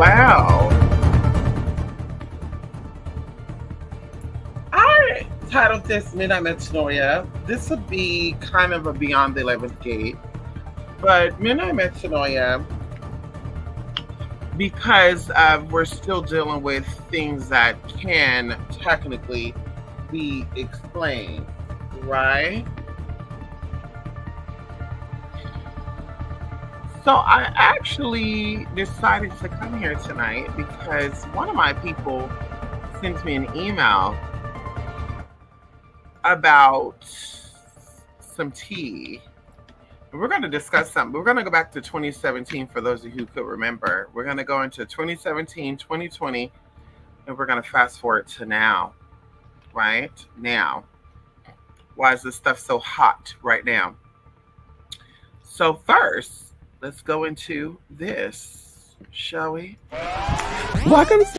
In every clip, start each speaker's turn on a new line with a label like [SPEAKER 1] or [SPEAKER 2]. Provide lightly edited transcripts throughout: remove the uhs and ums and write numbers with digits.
[SPEAKER 1] Well, I titled this Midnight Metanoia. This would be kind of a Beyond the 11th Gate, but Midnight Metanoia, because we're still dealing with things that can technically be explained, right? So I actually decided to come here tonight because one of my people sent me an email about some tea. We're going to discuss something. We're going to go back to 2017 for those of you who could remember. We're going to go into 2017, 2020, and we're going to fast forward to now, right? Now. Why is this stuff so hot right now? So first, let's go into this, shall we? Welcome to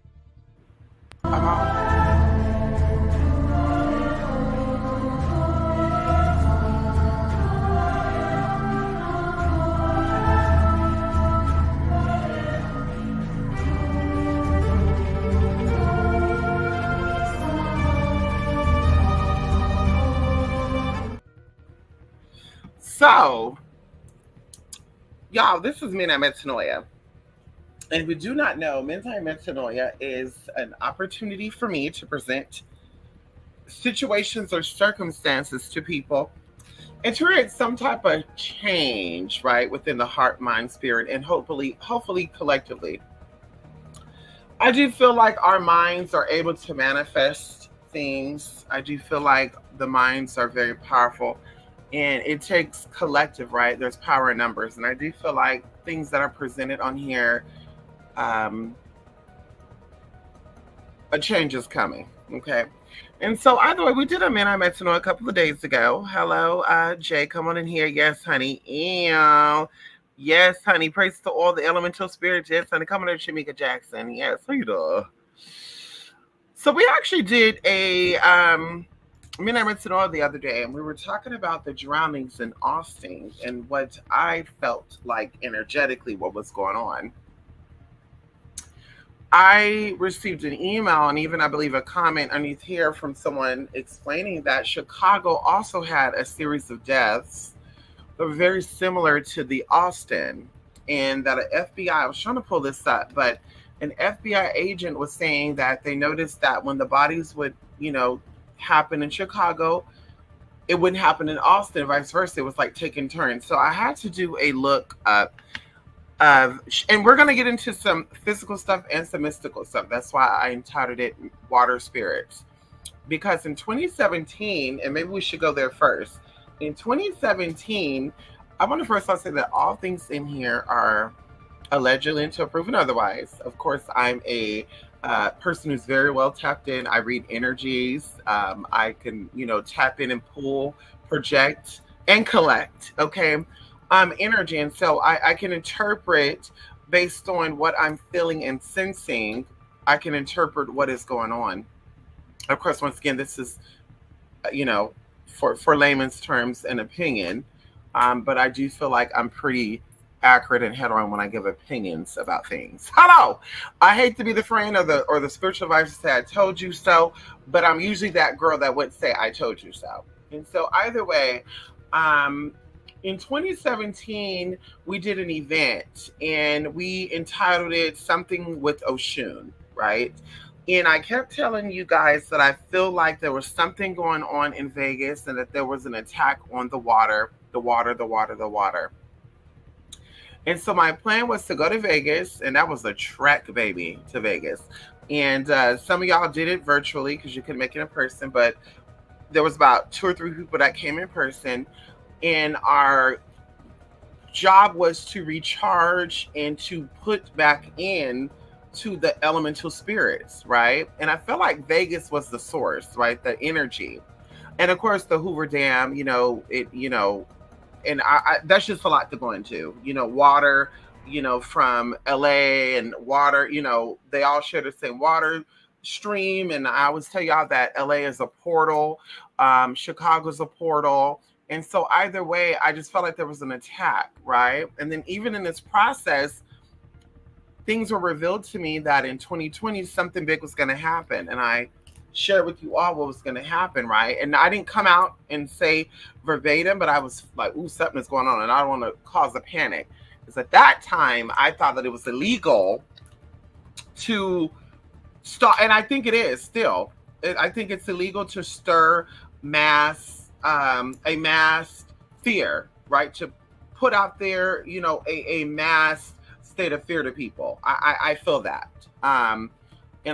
[SPEAKER 1] So, y'all, this is Midnight Metanoia. And if you do not know, Midnight Metanoia is an opportunity for me to present situations or circumstances to people and to create some type of change, right, within the heart, mind, spirit, and hopefully collectively. I do feel like our minds are able to manifest things. I do feel like the minds are very powerful and it takes collective, right? There's power in numbers. And I do feel like things that are presented on here, a change is coming. Okay. And so either way, we did a man I met to know a couple of days ago. Hello, Jay, come on in here. Yes, honey. Ew. Yes, honey. Praise to all the elemental spirits. Yes, honey. Come on in, Shamika Jackson. Yes, how you doing? So we actually did a me and I went to know the other day, and we were talking about the drownings in Austin and what I felt like energetically what was going on. I received an email and even I believe a comment underneath here from someone explaining that Chicago also had a series of deaths that were very similar to the Austin, and that an FBI, I was trying to pull this up, but an FBI agent was saying that they noticed that when the bodies would, happen in Chicago, it wouldn't happen in Austin, vice versa. It was like taking turns. So I had to do a look up and we're going to get into some physical stuff and some mystical stuff. That's why I entitled it Water Spirits. Because in 2017, and maybe we should go there first. In 2017, I want to first say that all things in here are allegedly until proven otherwise. Of course, I'm a person who's very well tapped in. I read energies. I can, tap in and pull, project, and collect. Okay. Energy. And so I can interpret based on what I'm feeling and sensing. I can interpret what is going on. Of course, once again, this is, for layman's terms, an opinion. But I do feel like I'm pretty accurate and head on when I give opinions about things. Hello, I hate to be the friend or the spiritual advisor to say I told you so, but I'm usually that girl that would say I told you so. And so either way, in 2017 we did an event and we entitled it something with Oshun, right? And I kept telling you guys that I feel like there was something going on in Vegas and that there was an attack on the water. And so my plan was to go to Vegas, and that was a trek, baby, to Vegas. And some of y'all did it virtually because you couldn't make it in person, but there was about 2 or 3 people that came in person, and our job was to recharge and to put back in to the elemental spirits, right? And I felt like Vegas was the source, right? The energy. And of course, the Hoover Dam, and I that's just a lot to go into. Water, from LA and water, they all share the same water stream. And I always tell y'all that LA is a portal, Chicago's a portal. And so either way, I just felt like there was an attack, right? And then even in this process, things were revealed to me that in 2020 something big was going to happen, and I shared with you all what was going to happen, right? And I didn't come out and say verbatim, but I was like, ooh, something is going on, and I don't want to cause a panic. Because at that time I thought that it was illegal to start, and I think it is still. I think it's illegal to stir a mass fear, right? To put out there, a mass state of fear to people. I feel that. And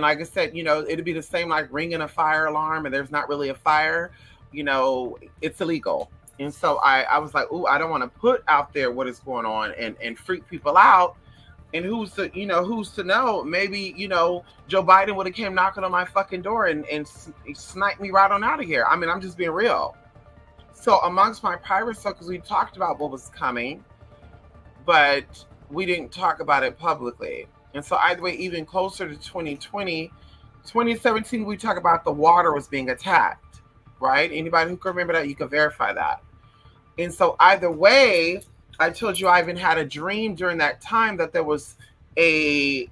[SPEAKER 1] like I said, it'd be the same like ringing a fire alarm and there's not really a fire, it's illegal. And so I was like, ooh, I don't want to put out there what is going on and freak people out. And who's to know? Maybe, Joe Biden would have came knocking on my fucking door and sniped me right on out of here. I mean, I'm just being real. So amongst my private circles, we talked about what was coming, but we didn't talk about it publicly. And so either way, even closer to 2020, 2017, we talk about the water was being attacked, right? Anybody who can remember that, you can verify that. And so either way, I told you I even had a dream during that time that there was that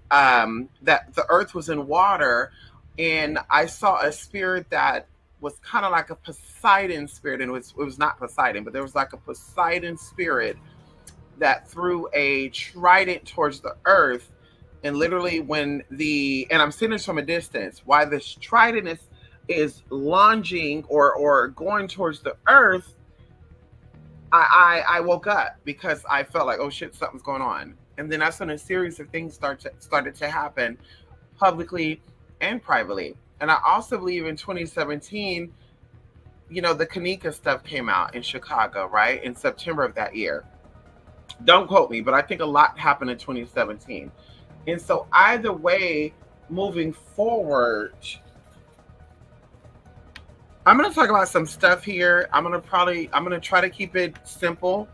[SPEAKER 1] the earth was in water, and I saw a spirit that was kind of like a Poseidon spirit, and it was not Poseidon, but there was like a Poseidon spirit that threw a trident towards the earth, and literally and I'm seeing this from a distance, why this trident is lunging or going towards the earth. I woke up because I felt like, oh shit, something's going on. And then that's when a series of things started to happen publicly and privately. And I also believe in 2017, the Kanika stuff came out in Chicago, right? In September of that year. Don't quote me, but I think a lot happened in 2017. And so either way, moving forward, I'm going to talk about some stuff here. I'm going to try to keep it simple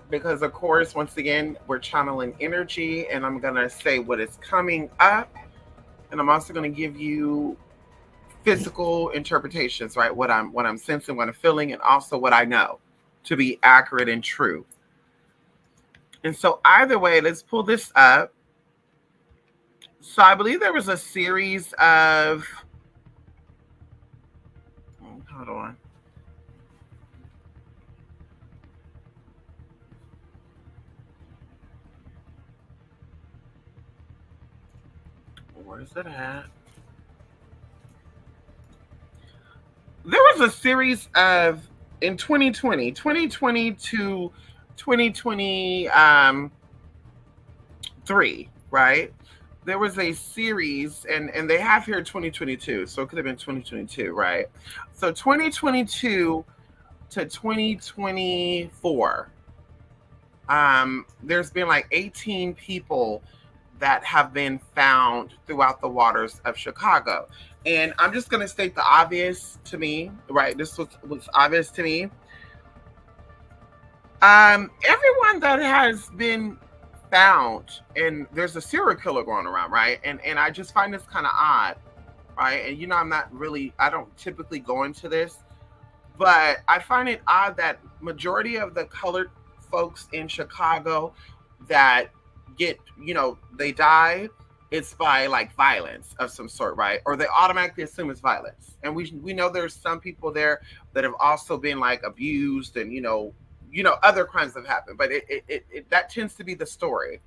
[SPEAKER 1] because, of course, once again, we're channeling energy, and I'm going to say what is coming up. And I'm also going to give you physical interpretations, right? What I'm sensing, what I'm feeling, and also what I know to be accurate and true. And so either way, let's pull this up. So I believe there was a series of, hold on. Where's it at? There was a series of, in 2020 to 2023, right? There was a series, and they have here 2022, so it could have been 2022, right? So 2022 to 2024, there's been like 18 people that have been found throughout the waters of Chicago. And I'm just going to state the obvious to me, right? This was obvious to me. Everyone that has been found, and there's a serial killer going around, right? And I just find this kind of odd, right? And I don't typically go into this, but I find it odd that majority of the colored folks in Chicago that get, they die, it's by like violence of some sort, right? Or they automatically assume it's violence. And we know there's some people there that have also been like abused, and other crimes have happened, but it that tends to be the story.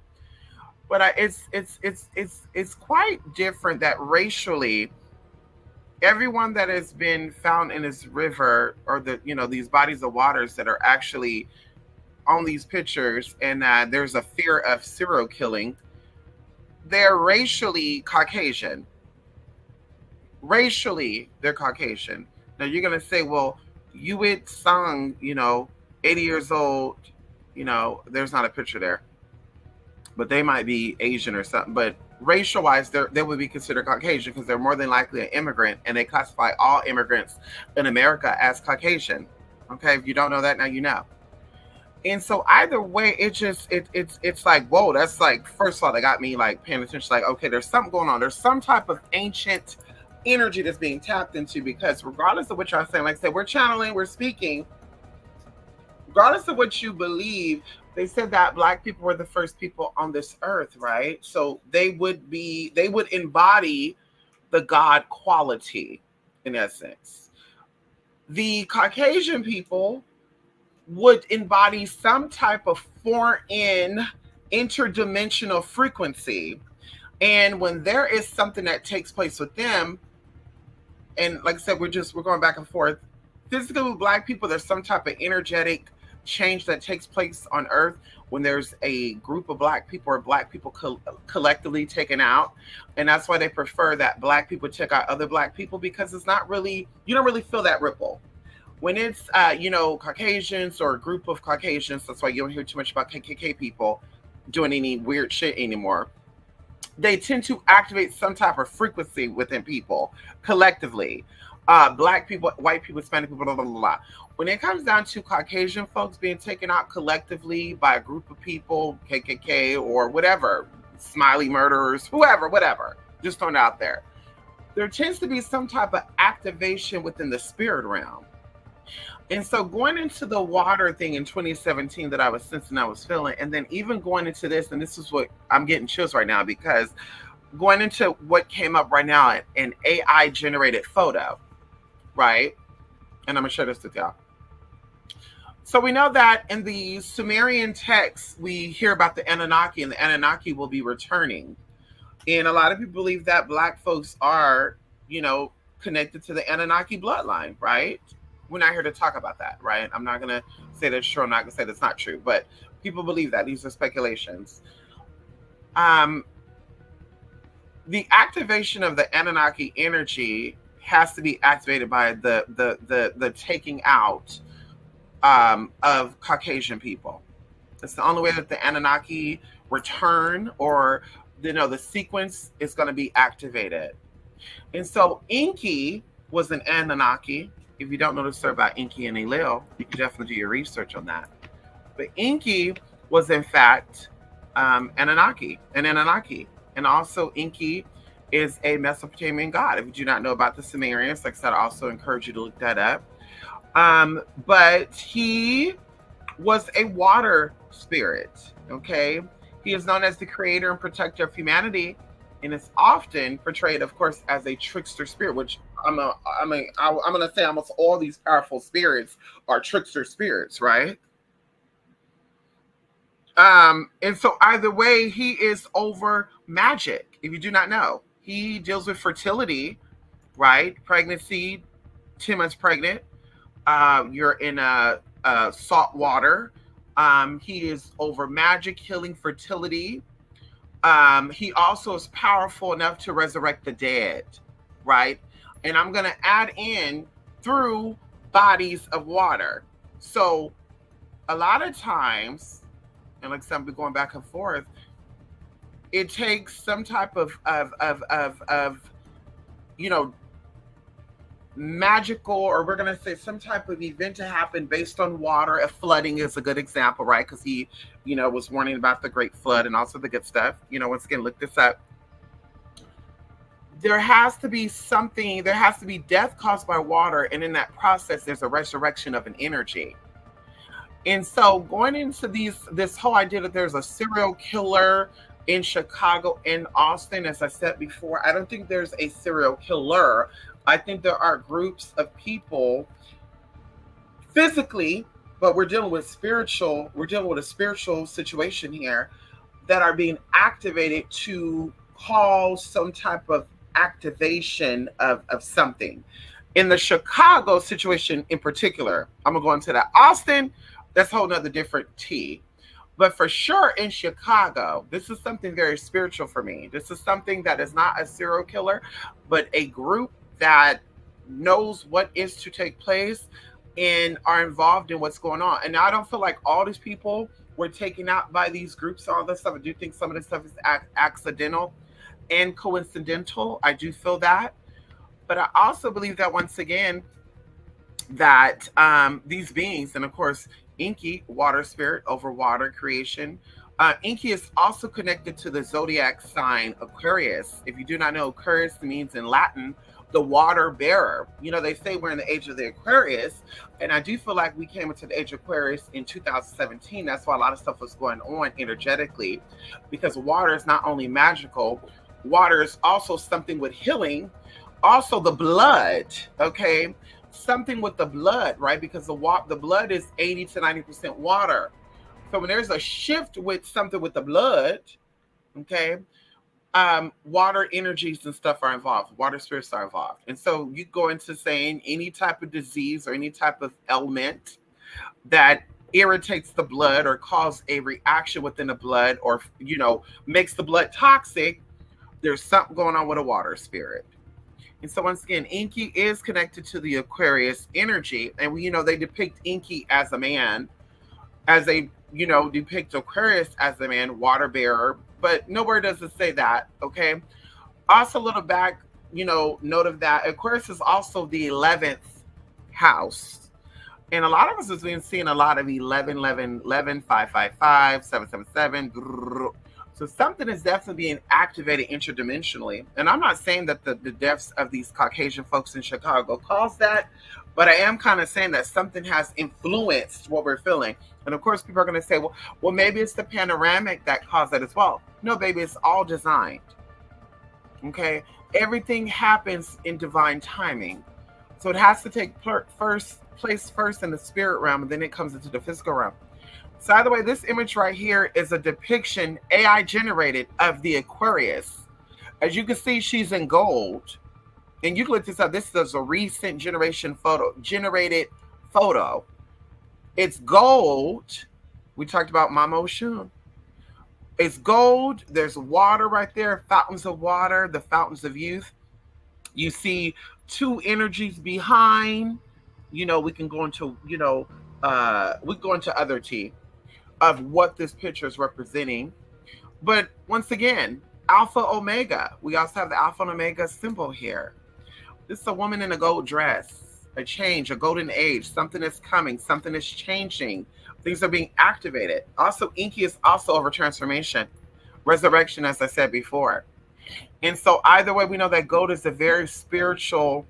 [SPEAKER 1] But it's quite different that racially, everyone that has been found in this river, or these bodies of waters that are actually on these pictures, and there's a fear of serial killing, they're racially Caucasian. Racially, they're Caucasian. Now you're gonna say, well, Hewitt Sung, 80 years old, there's not a picture there, but they might be Asian or something. But racial wise, they would be considered Caucasian because they're more than likely an immigrant, and they classify all immigrants in America as Caucasian. Okay, if you don't know that, now you know. And so either way, it's like, whoa, that's like, first of all, they got me like paying attention, like, okay, there's something going on. There's some type of ancient energy that's being tapped into, because regardless of what y'all saying, like I said, we're channeling, we're speaking, regardless of what you believe, they said that black people were the first people on this earth, right? So they would embody the God quality in essence. The Caucasian people would embody some type of foreign interdimensional frequency. And when there is something that takes place with them, and like I said, we're going back and forth. Physically, with black people, there's some type of energetic change that takes place on Earth when there's a group of black people or black people collectively taken out, and that's why they prefer that black people check out other black people, because it's not really, you don't really feel that ripple when it's Caucasians or a group of Caucasians. That's why you don't hear too much about KKK people doing any weird shit anymore. They tend to activate some type of frequency within people collectively. Black people, white people, Hispanic people, blah, blah, blah, blah. When it comes down to Caucasian folks being taken out collectively by a group of people, KKK or whatever, smiley murderers, whoever, whatever, just throwing it out there. There tends to be some type of activation within the spirit realm. And so going into the water thing in 2017 that I was sensing, I was feeling, and then even going into this, and this is what I'm getting chills right now, because going into what came up right now, an AI generated photo, right? And I'm gonna share this with y'all. So we know that in the Sumerian texts, we hear about the Anunnaki, and the Anunnaki will be returning. And a lot of people believe that black folks are, connected to the Anunnaki bloodline, right? We're not here to talk about that, right? I'm not going to say that's true. I'm not going to say that's not true, but people believe that. These are speculations. The activation of the Anunnaki energy has to be activated by the taking out of Caucasian people. It's the only way that the Anunnaki return, or the sequence is going to be activated. And so Enki was an Anunnaki. If you don't know the story about Enki and Enlil, you can definitely do your research on that. But Enki was in fact an Anunnaki. And also Enki is a Mesopotamian god. If you do not know about the Sumerians, like I said, I also encourage you to look that up. But he was a water spirit, okay? He is known as the creator and protector of humanity, and is often portrayed, of course, as a trickster spirit, which I'm gonna say almost all these powerful spirits are trickster spirits, right? And so either way, he is over magic. If you do not know, he deals with fertility, right? Pregnancy, 10 months pregnant. You're in salt water. He is over magic, healing, fertility. He also is powerful enough to resurrect the dead, right? And I'm going to add in through bodies of water. So a lot of times, and like some be going back and forth, it takes some type of magical, or we're going to say some type of event to happen based on water. A flooding is a good example, right? Because he, was warning about the great flood and also the good stuff. Once again, look this up. There has to be death caused by water, and in that process there's a resurrection of an energy. And so going into this whole idea that there's a serial killer in Chicago and Austin, as I said before, I don't think there's a serial killer. I think there are groups of people physically, but we're dealing with a spiritual situation here, that are being activated to cause some type of activation of something. In the Chicago situation in particular, I'm gonna go into that. Austin, that's a whole nother different tea. But for sure in Chicago, this is something very spiritual for me. This is something that is not a serial killer, but a group that knows what is to take place and are involved in what's going on. And I don't feel like all these people were taken out by these groups, all this stuff. I do think some of this stuff is accidental and coincidental. I do feel that. But I also believe that, once again, that these beings, and of course, Enki, water spirit over water creation. Enki is also connected to the zodiac sign Aquarius. If you do not know, Aquarius means in Latin the water bearer. You know, they say we're in the age of the Aquarius, and I do feel like we came into the age of Aquarius in 2017. That's why a lot of stuff was going on energetically, because water is not only magical, water is also something with healing, also the blood, okay? Something with the blood, right? Because the blood is 80 to 90% water. So when there's a shift with something with the blood, okay, water energies and stuff are involved, water spirits are involved. And so you go into saying any type of disease or any type of ailment that irritates the blood or cause a reaction within the blood, or makes the blood toxic, there's something going on with a water spirit. And so once again, Inky is connected to the Aquarius energy, and they depict Inky as a man, as they depict Aquarius as a man, water bearer, but nowhere does it say that. Okay. Also, a little back, note of that, Aquarius is also the 11th house. And a lot of us have been seeing a lot of 11, 11, 11, 555, 777. So something is definitely being activated interdimensionally. And I'm not saying that the deaths of these Caucasian folks in Chicago caused that, but I am kind of saying that something has influenced what we're feeling. And of course, people are going to say, well, maybe it's the panoramic that caused that as well. No, baby, it's all designed. Okay? Everything happens in divine timing. So it has to take place first in the spirit realm, and then it comes into the physical realm. So by the way, this image right here is a depiction, AI generated, of the Aquarius. As you can see, she's in gold. And you can look this up. This is a recent generated photo. It's gold. We talked about Mama Oshun. It's gold. There's water right there. Fountains of water, the fountains of youth. You see two energies behind. We can go into, we go into other tea of what this picture is representing. But once again, Alpha Omega. We also have the Alpha and Omega symbol here. This is a woman in a gold dress, a change, a golden age. Something is coming. Something is changing. Things are being activated. Also, Inky is also over transformation, resurrection, as I said before. And so either way, we know that gold is a very spiritual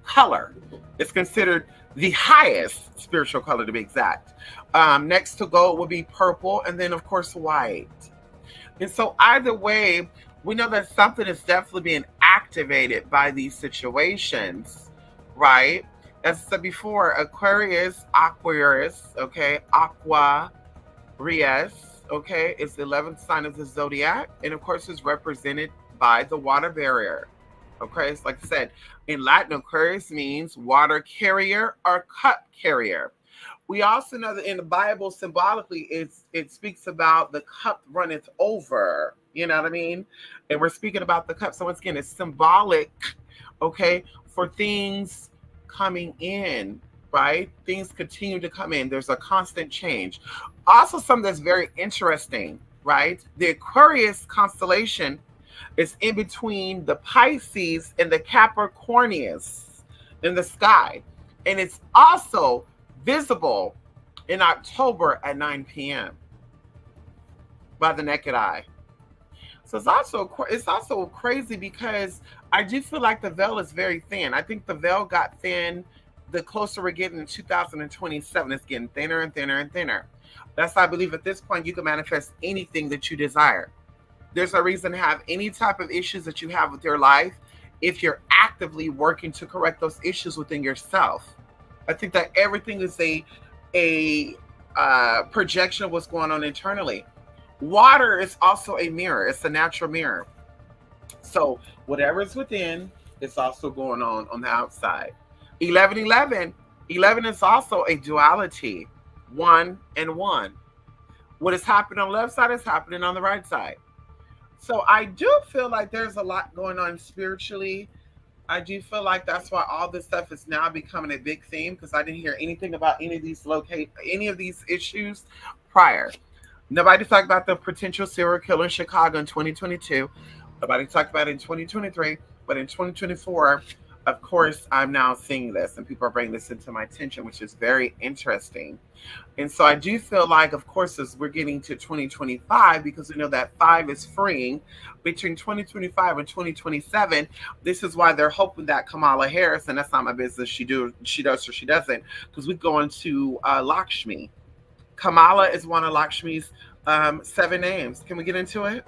[SPEAKER 1] color. It's considered the highest spiritual color, to be exact. Next to gold would be purple, and then, of course, white. And so either way, we know that something is definitely being activated by these situations, right? As I said before, Aquarius, okay, Aquarius, okay, is the 11th sign of the zodiac, and of course is represented by the water barrier. Okay, it's like I said, in Latin, Aquarius means water carrier or cup carrier. We also know that in the Bible, symbolically, it speaks about the cup runneth over. You know what I mean? And we're speaking about the cup. So once again, it's symbolic, okay, for things coming in, right? Things continue to come in. There's a constant change. Also, something that's very interesting, right? The Aquarius constellation is in between the Pisces and the Capricornius in the sky. And it's also visible in October at 9 p.m. by the naked eye. So it's also crazy because I do feel like the veil is very thin. I think the veil got thin the closer we're getting to 2027. It's getting thinner and thinner and thinner. That's why I believe at this point you can manifest anything that you desire. There's no reason to have any type of issues that you have with your life if you're actively working to correct those issues within yourself. I think that everything is a projection of what's going on internally. Water is also a mirror. It's a natural mirror. So whatever is within is also going on the outside. 11 is also a duality. 1 and 1. What is happening on the left side is happening on the right side. So I do feel like there's a lot going on spiritually. I do feel like that's why all this stuff is now becoming a big theme, because I didn't hear anything about any of these issues prior. Nobody talked about the potential serial killer in Chicago in 2022. Nobody talked about it in 2023. But in 2024, Of course, I'm now seeing this and people are bringing this into my attention, which is very interesting. And so I do feel like, of course, as we're getting to 2025, because we know that five is freeing between 2025 and 2027. This is why they're hoping that Kamala Harris, and that's not my business, she does or she doesn't, because we go into Lakshmi. Kamala is one of Lakshmi's seven names. Can we get into it?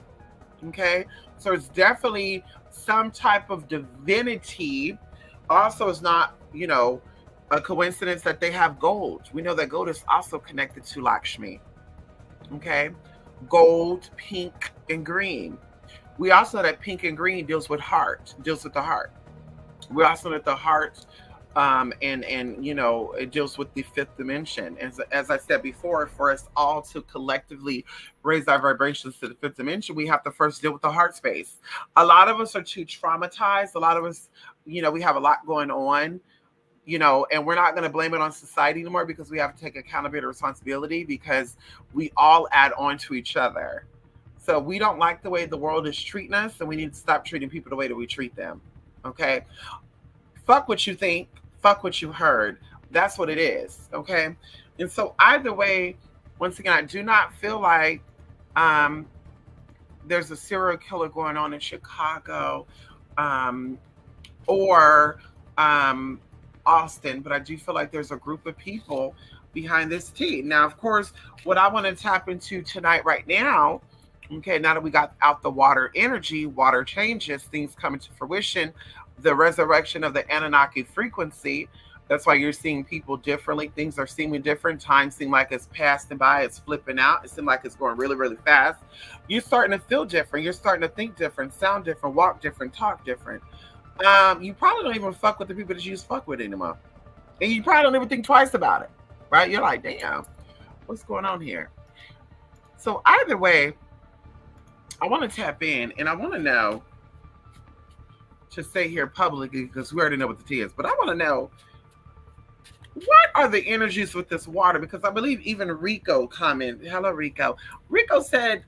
[SPEAKER 1] Okay. So it's definitely some type of divinity. Also, it's not, a coincidence that they have gold. We know that gold is also connected to Lakshmi. Okay. Gold, pink, and green. We also know that pink and green deals with deals with the heart. We also know that the heart and it deals with the fifth dimension. As I said before, for us all to collectively raise our vibrations to the fifth dimension, we have to first deal with the heart space. A lot of us are too traumatized. A lot of us, we have a lot going on, and we're not going to blame it on society anymore, because we have to take accountability and responsibility, because we all add on to each other. So we don't like the way the world is treating us, and we need to stop treating people the way that we treat them. Okay. Fuck what you think, fuck what you heard. That's what it is. Okay. And so either way, once again, I do not feel like there's a serial killer going on in Chicago or Austin, but I do feel like there's a group of people behind this tea. Now, of course, what I want to tap into tonight, right now, okay, now that we got out the water energy, water changes, things come into fruition, the resurrection of the Anunnaki frequency. That's why you're seeing people differently. Things are seeming different. Time seems like it's passing by. It's flipping out. It seems like it's going really, really fast. You're starting to feel different. You're starting to think different, sound different, walk different, talk different. You probably don't even fuck with the people that you just fuck with anymore. And you probably don't even think twice about it, right? You're like, damn, what's going on here? So either way, I want to tap in and I want to know, to say here publicly, because we already know what the tea is, but I want to know, what are the energies with this water? Because I believe even Rico commented. Hello, Rico. Rico said,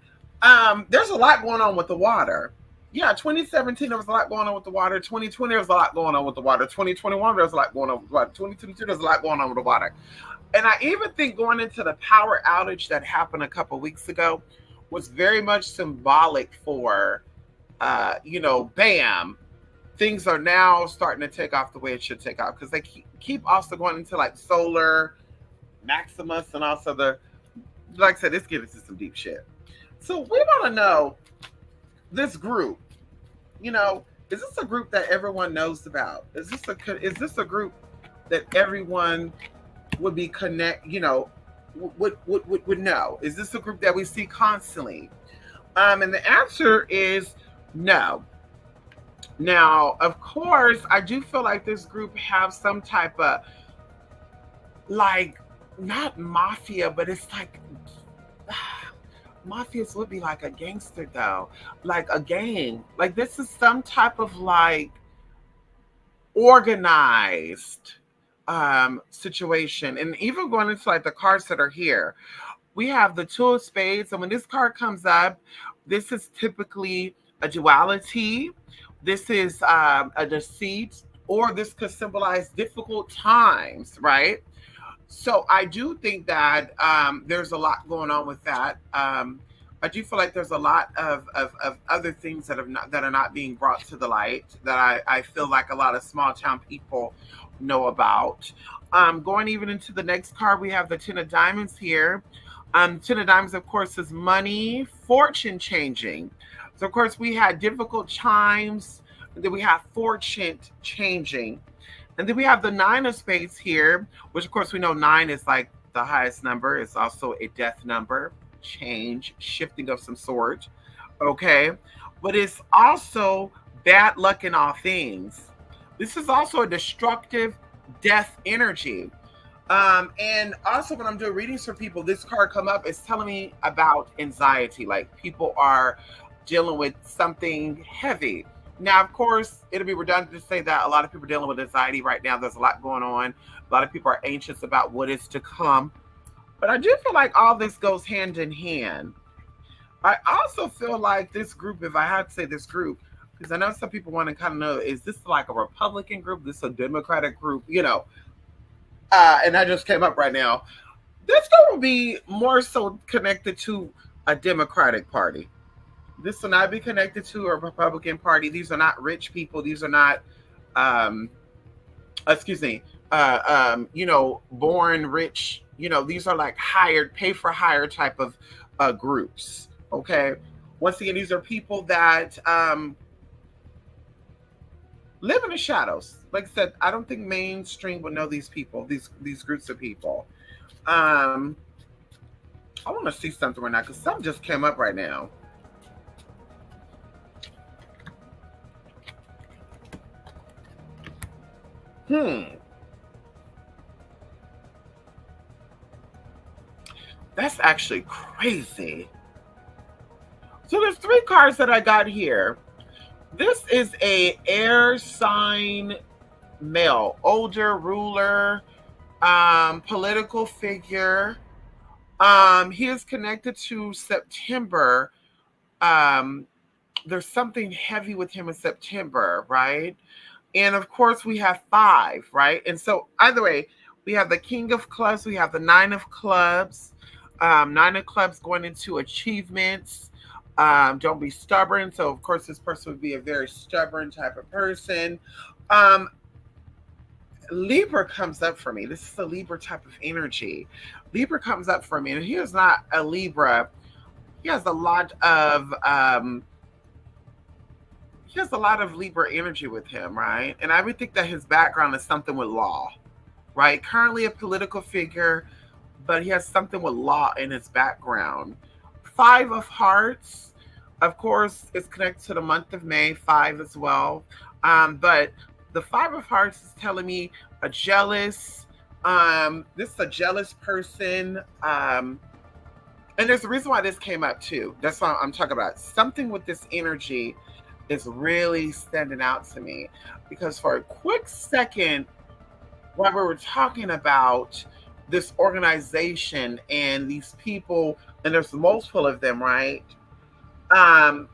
[SPEAKER 1] there's a lot going on with the water. Yeah, 2017, there was a lot going on with the water. 2020, there was a lot going on with the water. 2021, there was a lot going on with the water. 2022, there's a lot going on with the water. And I even think going into the power outage that happened a couple of weeks ago was very much symbolic for, bam, things are now starting to take off the way it should take off, because they keep also going into like solar, Maximus, and also like I said, it's getting into some deep shit. So we want to know, this group, is this a group that everyone knows about? Is this a group that everyone would be would know? Is this a group that we see constantly? And the answer is no. Now, of course, I do feel like this group have some type of, like, not mafia, but it's like, mafias would be like a gangster though, like a gang. Like, this is some type of like organized situation. And even going into like the cards that are here, we have the two of spades, and when this card comes up, this is typically a duality. This is a deceit, or this could symbolize difficult times, right? So I do think that there's a lot going on with that. I do feel like there's a lot of other things that are not being brought to the light, that I feel like a lot of small town people know about. Going even into the next card, we have the Ten of Diamonds here. Ten of Diamonds, of course, is money, fortune changing. So, of course, we had difficult times, and then we have fortune changing. And then we have the Nine of Spades here, which, of course, we know 9 is like the highest number. It's also a death number, change, shifting of some sort. Okay. But it's also bad luck in all things. This is also a destructive death energy. And also when I'm doing readings for people, this card come up, it's telling me about anxiety. Like, people are dealing with something heavy. Now, of course, it'll be redundant to say that a lot of people are dealing with anxiety right now. There's a lot going on. A lot of people are anxious about what is to come. But I do feel like all this goes hand in hand. I also feel like this group, if I had to say this group, Because I know some people want to kind of know, is this like a Republican group? This a Democratic group? You know, and that just came up right now. This group will be more so connected to a Democratic Party. This will not be connected to a Republican Party. These are not rich people. These are not, um, excuse me, born rich. These are like hired, pay for hire type of groups. Okay. Once again, these are people that live in the shadows. Like I said, I don't think mainstream would know these people, these groups of people. Um, I want to see something right now because something just came up right now. Hmm, that's actually crazy. So there's three cards that I got here. This is a air sign male, older ruler, political figure. He is connected to September. Um, there's something heavy with him in September, right? And of course, we have five, right? And so, either way, we have the King of Clubs, we have the Nine of Clubs. Nine of Clubs going into achievements. Don't be stubborn. So, of course, this person would be a very stubborn type of person. Um, Libra comes up for me. This is a Libra type of energy. Libra comes up for me, and he is not a Libra. He has a lot of he has a lot of Libra energy with him, right? And I would think that his background is something with law, right? Currently a political figure, but he has something with law in his background. Five of Hearts, of course, is connected to the month of May, five as well. But the Five of Hearts is telling me a jealous, this is a jealous person. And there's a reason why this came up too. That's why I'm talking about. Something with this energy is really standing out to me because for a quick second, while we were talking about this organization and these people, and there's multiple of them, right? Um,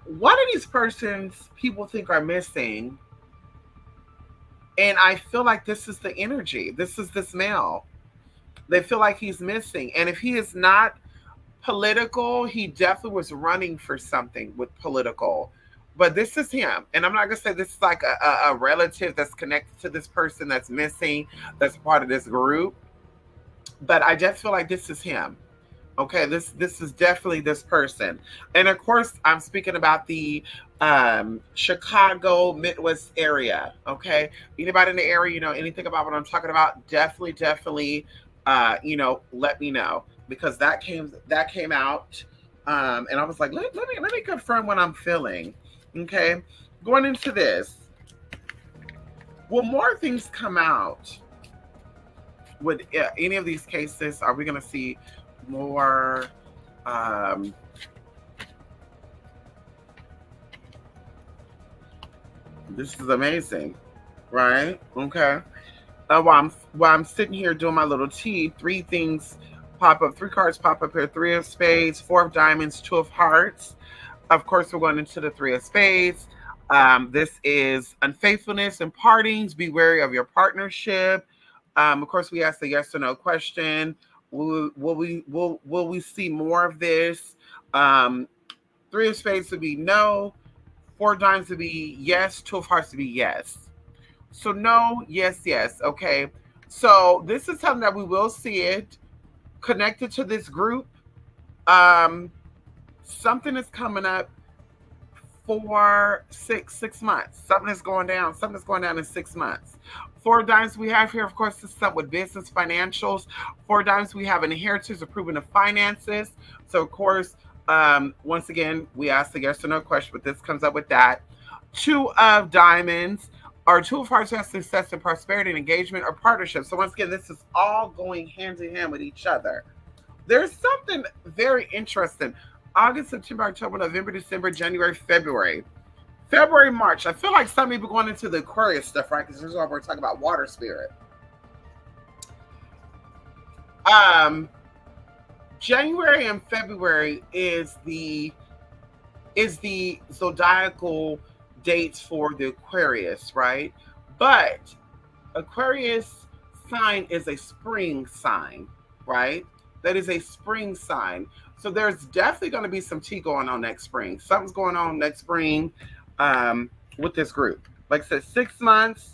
[SPEAKER 1] one of these persons people think are missing, and I feel like this is the energy. This is this male. They feel like he's missing, and if he is not political, he definitely was running for something with political. But this is him. And I'm not going to say this is like a relative that's connected to this person that's missing, that's part of this group. But I just feel like this is him. Okay, this is definitely this person. And of course, I'm speaking about the Chicago Midwest area. Okay, anybody in the area, anything about what I'm talking about, definitely, let me know because that came out, and I was like, let me confirm what I'm feeling. Okay, going into this, will more things come out with any of these cases? Are we going to see more? Um, this is amazing, right? Okay. While I'm sitting here doing my little tea, three things pop up. Three cards pop up here: three of spades, four of diamonds, two of hearts. Of course, we're going into the three of spades. This is unfaithfulness and partings. Be wary of your partnership. Of course, we asked a yes or no question. Will we see more of this? Three of spades would be no. Four of diamonds would be yes. Two of hearts would be yes. So no, yes, yes. Okay. So this is something that we will see it connected to this group. Um, Something is coming up for six months. Something is going down. Something is going down in 6 months. Four dimes we have here, of course, this is something with business financials. Four dimes we have inheritance, improvement of finances. So of course, once again, we asked the yes or no question, but this comes up with that. Two of diamonds or two of hearts has success and prosperity and engagement or partnership. So once again, this is all going hand in hand with each other. There's something very interesting. August, September, October, November, December, January, February. February, March. I feel like some people going into the Aquarius stuff, right? Because this is what we're talking about, water spirit. Um, January and February is the is the zodiacal dates for the Aquarius, right? But Aquarius sign is a spring sign, right? That is a spring sign. So there's definitely going to be some tea going on next spring. Something's going on next spring with this group. Like I said, 6 months.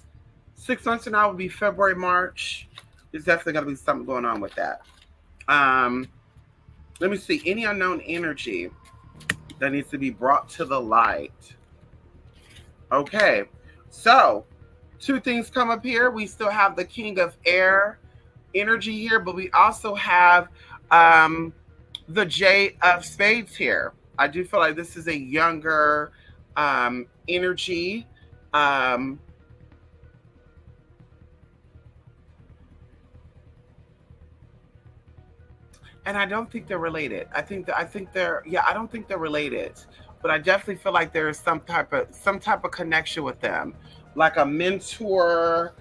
[SPEAKER 1] 6 months from now will be February, March. There's definitely going to be something going on with that. Um, Let me see. Any unknown energy that needs to be brought to the light. Okay. So, two things come up here. We still have the King of Air energy here, but we also have the J of Spades here. I do feel like this is a younger energy. And I don't think they're related. I think they're yeah, I don't think they're related. But I definitely feel like there is some type of connection with them. Like a mentor,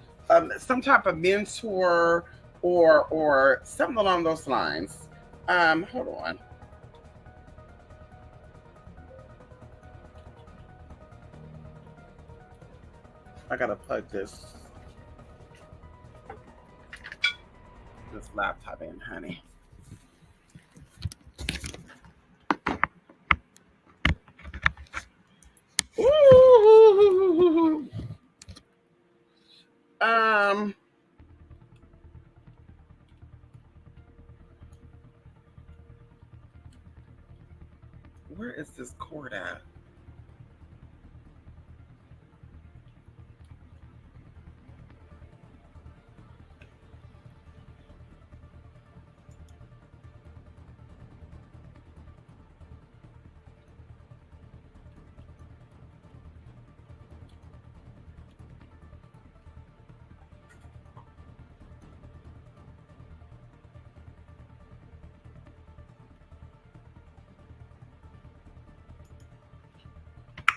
[SPEAKER 1] some type of mentor or something along those lines. Hold on. I gotta plug this laptop in, honey. Ooh. Um, where is this cord at?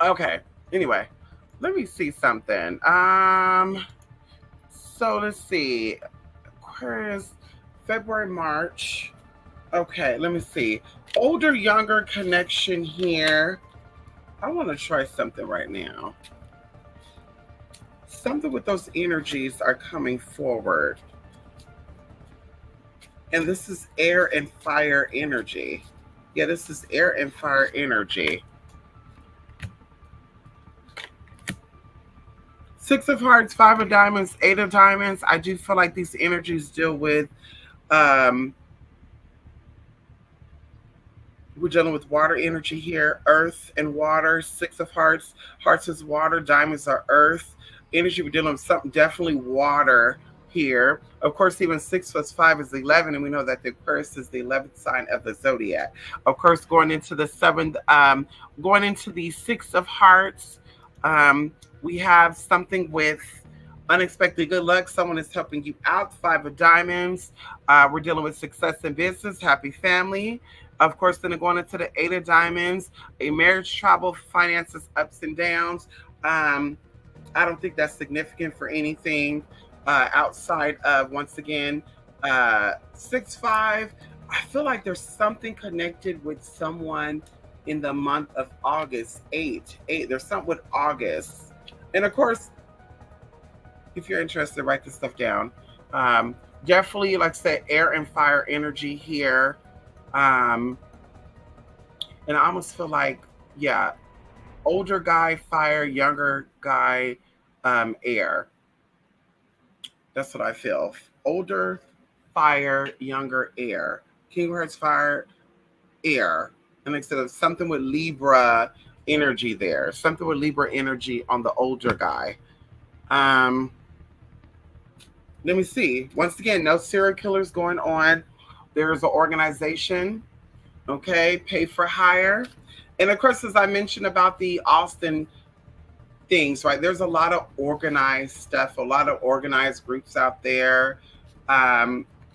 [SPEAKER 1] Okay. Anyway, let me see something. So let's see. Aquarius, February, March. Okay, let me see. Older, younger connection here. I want to try something right now. Something with those energies are coming forward. And this is air and fire energy. Yeah, this is air and fire energy. Six of Hearts, Five of Diamonds, Eight of Diamonds. I do feel like these energies deal with um, we're dealing with water energy here, earth and water. Six of Hearts, hearts is water, diamonds are earth. Energy, we're dealing with something definitely water here. Of course, even 6 plus 5 is 11, and we know that the Aquarius is the 11th sign of the zodiac. Of course, going into the seventh, going into the Six of Hearts, we have something with unexpected good luck. Someone is helping you out. Five of Diamonds. We're dealing with success in business, happy family. Of course, then going into the Eight of Diamonds, a marriage trouble, finances, ups and downs. I don't think that's significant for anything outside of, once again, 6-5. I feel like there's something connected with someone in the month of August. Eight. There's something with August. And of course, if you're interested, write this stuff down. Definitely, like I said, air and fire energy here. And I almost feel like, yeah, older guy, fire, younger guy, air. That's what I feel. Older, fire, younger, air. King of Hearts, fire, air. And instead of something with Libra energy there, something with Libra energy on the older guy. Let me see. Once again, no serial killers going on. There's an organization, okay, pay for hire. And of course, as I mentioned about the Austin things, right, there's a lot of organized stuff, a lot of organized groups out there.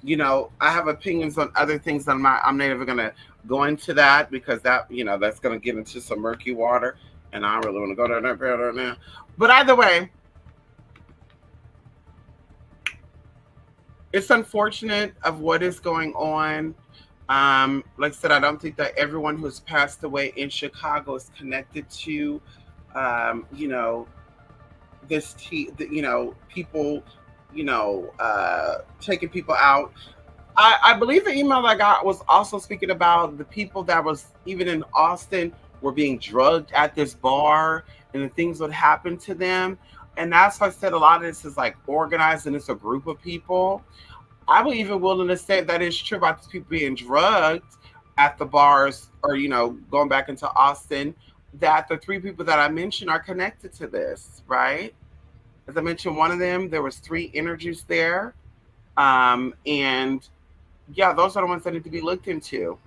[SPEAKER 1] You know, I have opinions on other things. I'm not even going to go into that because that, you know, that's going to get into some murky water. And I don't really want to go there now. But either way, it's unfortunate of what is going on. Like I said, I don't think that everyone who's passed away in Chicago is connected to, you know, people, taking people out. I believe the email I got was also speaking about the people that was even in Austin were being drugged at this bar and the things would happen to them. And that's why I said a lot of this is like organized and it's a group of people. I would even willing to say that it's true about these people being drugged at the bars or, going back into Austin, that the three people that I mentioned are connected to this, right? As I mentioned, one of them, there was three energies there. And yeah, those are the ones that need to be looked into.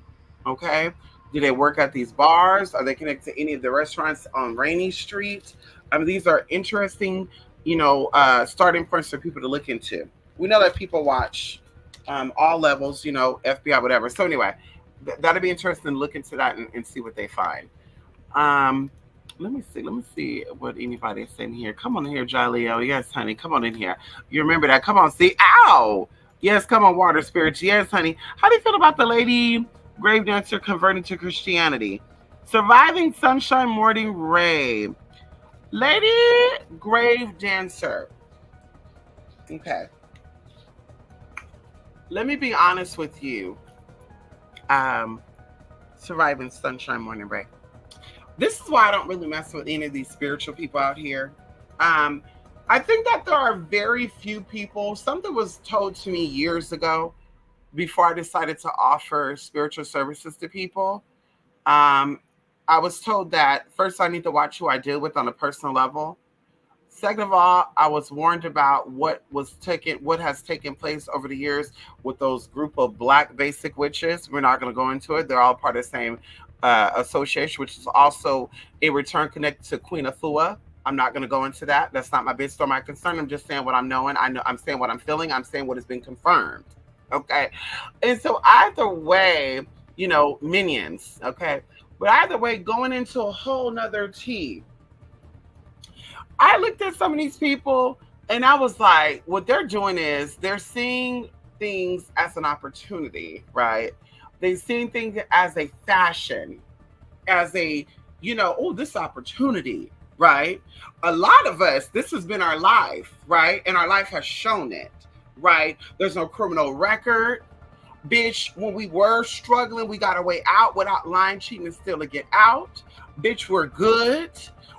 [SPEAKER 1] Okay. Do they work at these bars? Are they connected to any of the restaurants on Rainy Street? I mean, these are interesting, starting points for people to look into. We know that people watch all levels, FBI, whatever. So anyway, that'll be interesting to look into that and see what they find. Um, Let me see. Let me see what anybody's saying here. Come on in here, Jaleo. Yes, honey. Come on in here. You remember that? Come on. See. Ow. Yes. Come on, water spirits. Yes, honey. How do you feel about the lady grave dancer converting to Christianity? Surviving Sunshine Morning Ray. Lady grave dancer. Okay. Let me be honest with you. Um, Surviving Sunshine Morning Ray. This is why I don't really mess with any of these spiritual people out here. Um, I think that there are very few people. Something was told to me years ago before I decided to offer spiritual services to people. Um, I was told that first I need to watch who I deal with on a personal level. Second of all, I was warned about what has taken place over the years with those group of black basic witches. We're not going to go into it. They're all part of the same association, which is also in return connected to Queen Afua. I'm not going to go into that. That's not my business or my concern. I'm just saying what I'm knowing. I'm saying what I'm feeling. I'm saying what has been confirmed. Okay. And so either way, minions. Okay. But either way, going into a whole nother tea. I looked at some of these people and I was like, what they're doing is they're seeing things as an opportunity, right? They're seeing things as a fashion, as a, oh, this opportunity, right? A lot of us, this has been our life, right? And our life has shown it, right? There's no criminal record. Bitch, when we were struggling, we got our way out without lying, cheating, and stealing to get out. Bitch, we're good.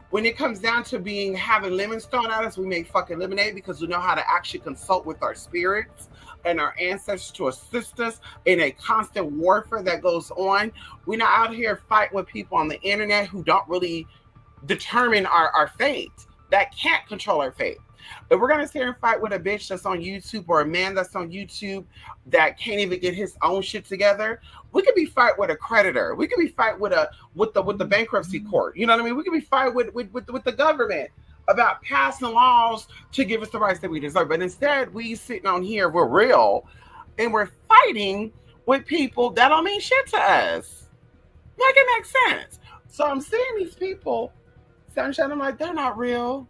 [SPEAKER 1] When it comes down to having lemons thrown at us, we make fucking lemonade because we know how to actually consult with our spirits and our ancestors to assist us in a constant warfare that goes on. We're not out here fighting with people on the internet who don't really determine our fate, that can't control our fate. If we're gonna sit here and fight with a bitch that's on YouTube or a man that's on YouTube that can't even get his own shit together, we could be fight with a creditor. We could be fight with the bankruptcy court. You know what I mean? We could be fight with the government about passing laws to give us the rights that we deserve. But instead, we sitting on here, we're real, and we're fighting with people that don't mean shit to us. Like it makes sense. So I'm seeing these people, Sunshine. I'm like, they're not real.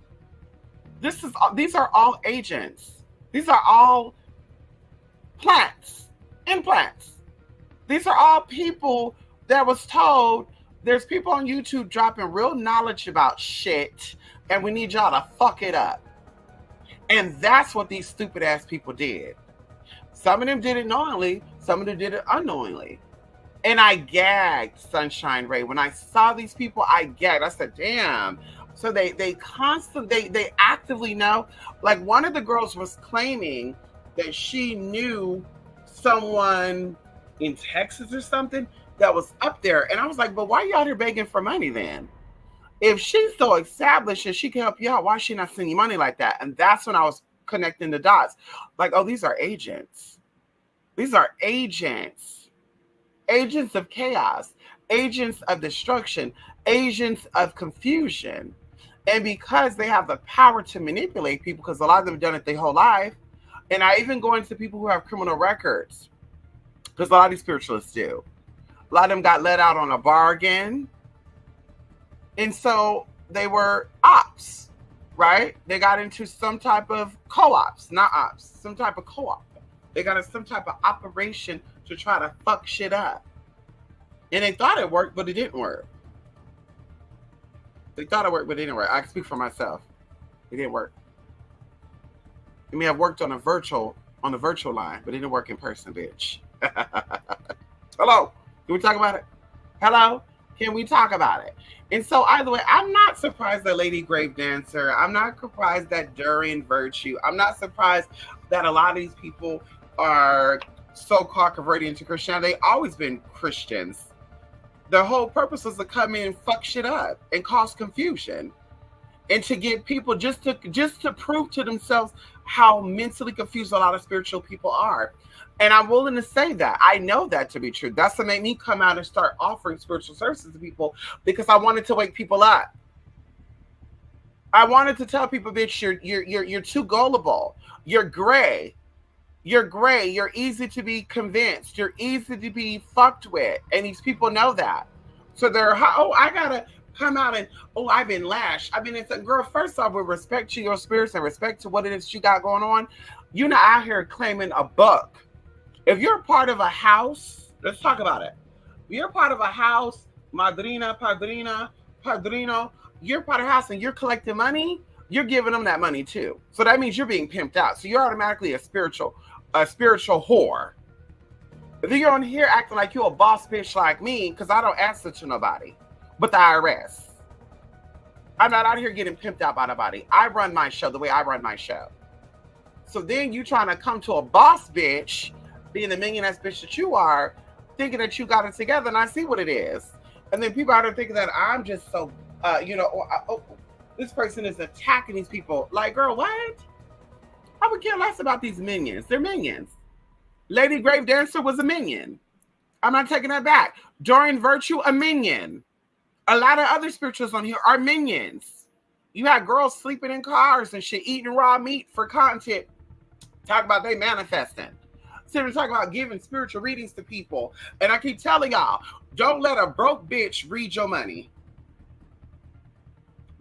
[SPEAKER 1] These are all agents. These are all implants. These are all people that was told there's people on YouTube dropping real knowledge about shit, and we need y'all to fuck it up. And that's what these stupid ass people did. Some of them did it knowingly, some of them did it unknowingly. And I gagged, Sunshine Ray. When I saw these people, I gagged. I said, damn. So they actively know. Like one of the girls was claiming that she knew someone in Texas or something that was up there. And I was like, but why are you out here begging for money then? If she's so established and she can help you out, why is she not sending you money like that? And that's when I was connecting the dots. Like, oh, these are agents. These are agents. Agents of chaos. Agents of destruction. Agents of confusion. And because they have the power to manipulate people, because a lot of them have done it their whole life, and I even go into people who have criminal records, because a lot of these spiritualists do. A lot of them got let out on a bargain. And so they were ops, right? They got into some type of co-ops, not ops, some type of co-op. They got into some type of operation to try to fuck shit up. And they thought it worked, but it didn't work. They thought it worked, but it didn't work. I can speak for myself. It didn't work. I mean, I've worked on the virtual line, but it didn't work in person, bitch. Hello, can we talk about it? Hello, can we talk about it? And so, either way, I'm not surprised that Lady Grave Dancer. I'm not surprised that During Virtue. I'm not surprised that a lot of these people are so-called converted into Christianity. They've always been Christians. The whole purpose was to come in and fuck shit up and cause confusion, and to get people just to prove to themselves how mentally confused a lot of spiritual people are. And I'm willing to say that. I know that to be true. That's what made me come out and start offering spiritual services to people, because I wanted to wake people up. I wanted to tell people, bitch, you're too gullible. You're gray. You're gray. You're easy to be convinced. You're easy to be fucked with. And these people know that. So they're, oh, I gotta come out and, oh, I've been lashed. I mean, it's a girl, first off, with respect to your spirits and respect to what it is you got going on, you're not out here claiming a buck. If you're part of a house, let's talk about it. If you're part of a house, madrina, padrino, you're part of a house and you're collecting money, you're giving them that money too. So that means you're being pimped out. So you're automatically a spiritual whore. If you're on here acting like you're a boss bitch like me, because I don't answer to nobody but the IRS. I'm not out here getting pimped out by nobody. I run my show the way I run my show. So then you trying to come to a boss bitch, being the millionaire bitch that you are, thinking that you got it together, and I see what it is. And then people out there thinking that I'm just so, this person is attacking these people. Like, girl, what? I would care less about these minions. They're minions. Lady Grave Dancer was a minion. I'm not taking that back. During Virtue, a minion. A lot of other spirituals on here are minions. You had girls sleeping in cars and shit, eating raw meat for content. Talk about they manifesting. So we're talking about giving spiritual readings to people. And I keep telling y'all, don't let a broke bitch read your money.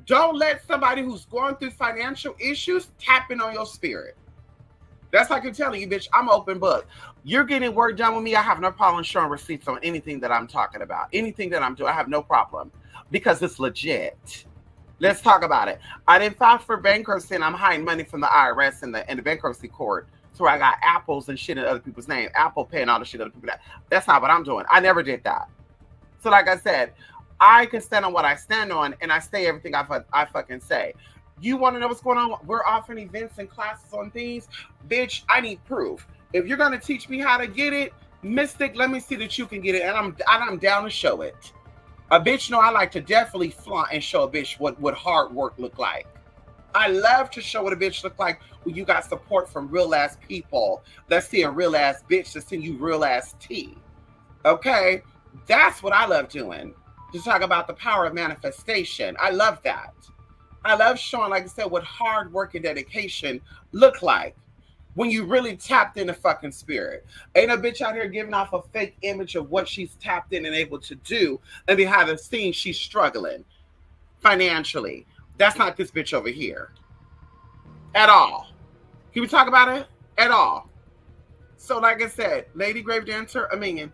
[SPEAKER 1] Don't let somebody who's going through financial issues tap in on your spirit. That's like I'm telling you, bitch, I'm an open book. You're getting work done with me. I have no problem showing receipts on anything that I'm talking about. Anything that I'm doing, I have no problem, because it's legit. Let's talk about it. I didn't file for bankruptcy and I'm hiding money from the IRS and the bankruptcy court. So I got apples and shit in other people's name. Apple Pay and all the shit other people. That's not what I'm doing. I never did that. So like I said, I can stand on what I stand on, and I say everything I fucking say. You want to know what's going on? We're offering events and classes on things. Bitch, I need proof. If you're going to teach me how to get it, Mystic, let me see that you can get it. And I'm down to show it. A bitch know I like to definitely flaunt and show a bitch what hard work look like. I love to show what a bitch look like when you got support from real ass people. Let's see a real ass bitch to send you real ass tea. Okay? That's what I love doing. To talk about the power of manifestation. I love that. I love showing, like I said, what hard work and dedication look like when you really tapped in the fucking spirit. Ain't a bitch out here giving off a fake image of what she's tapped in and able to do, and behind the scenes she's struggling financially. That's not this bitch over here at all. Can we talk about it? At all. So like I said, Lady Grave Dancer, a minion.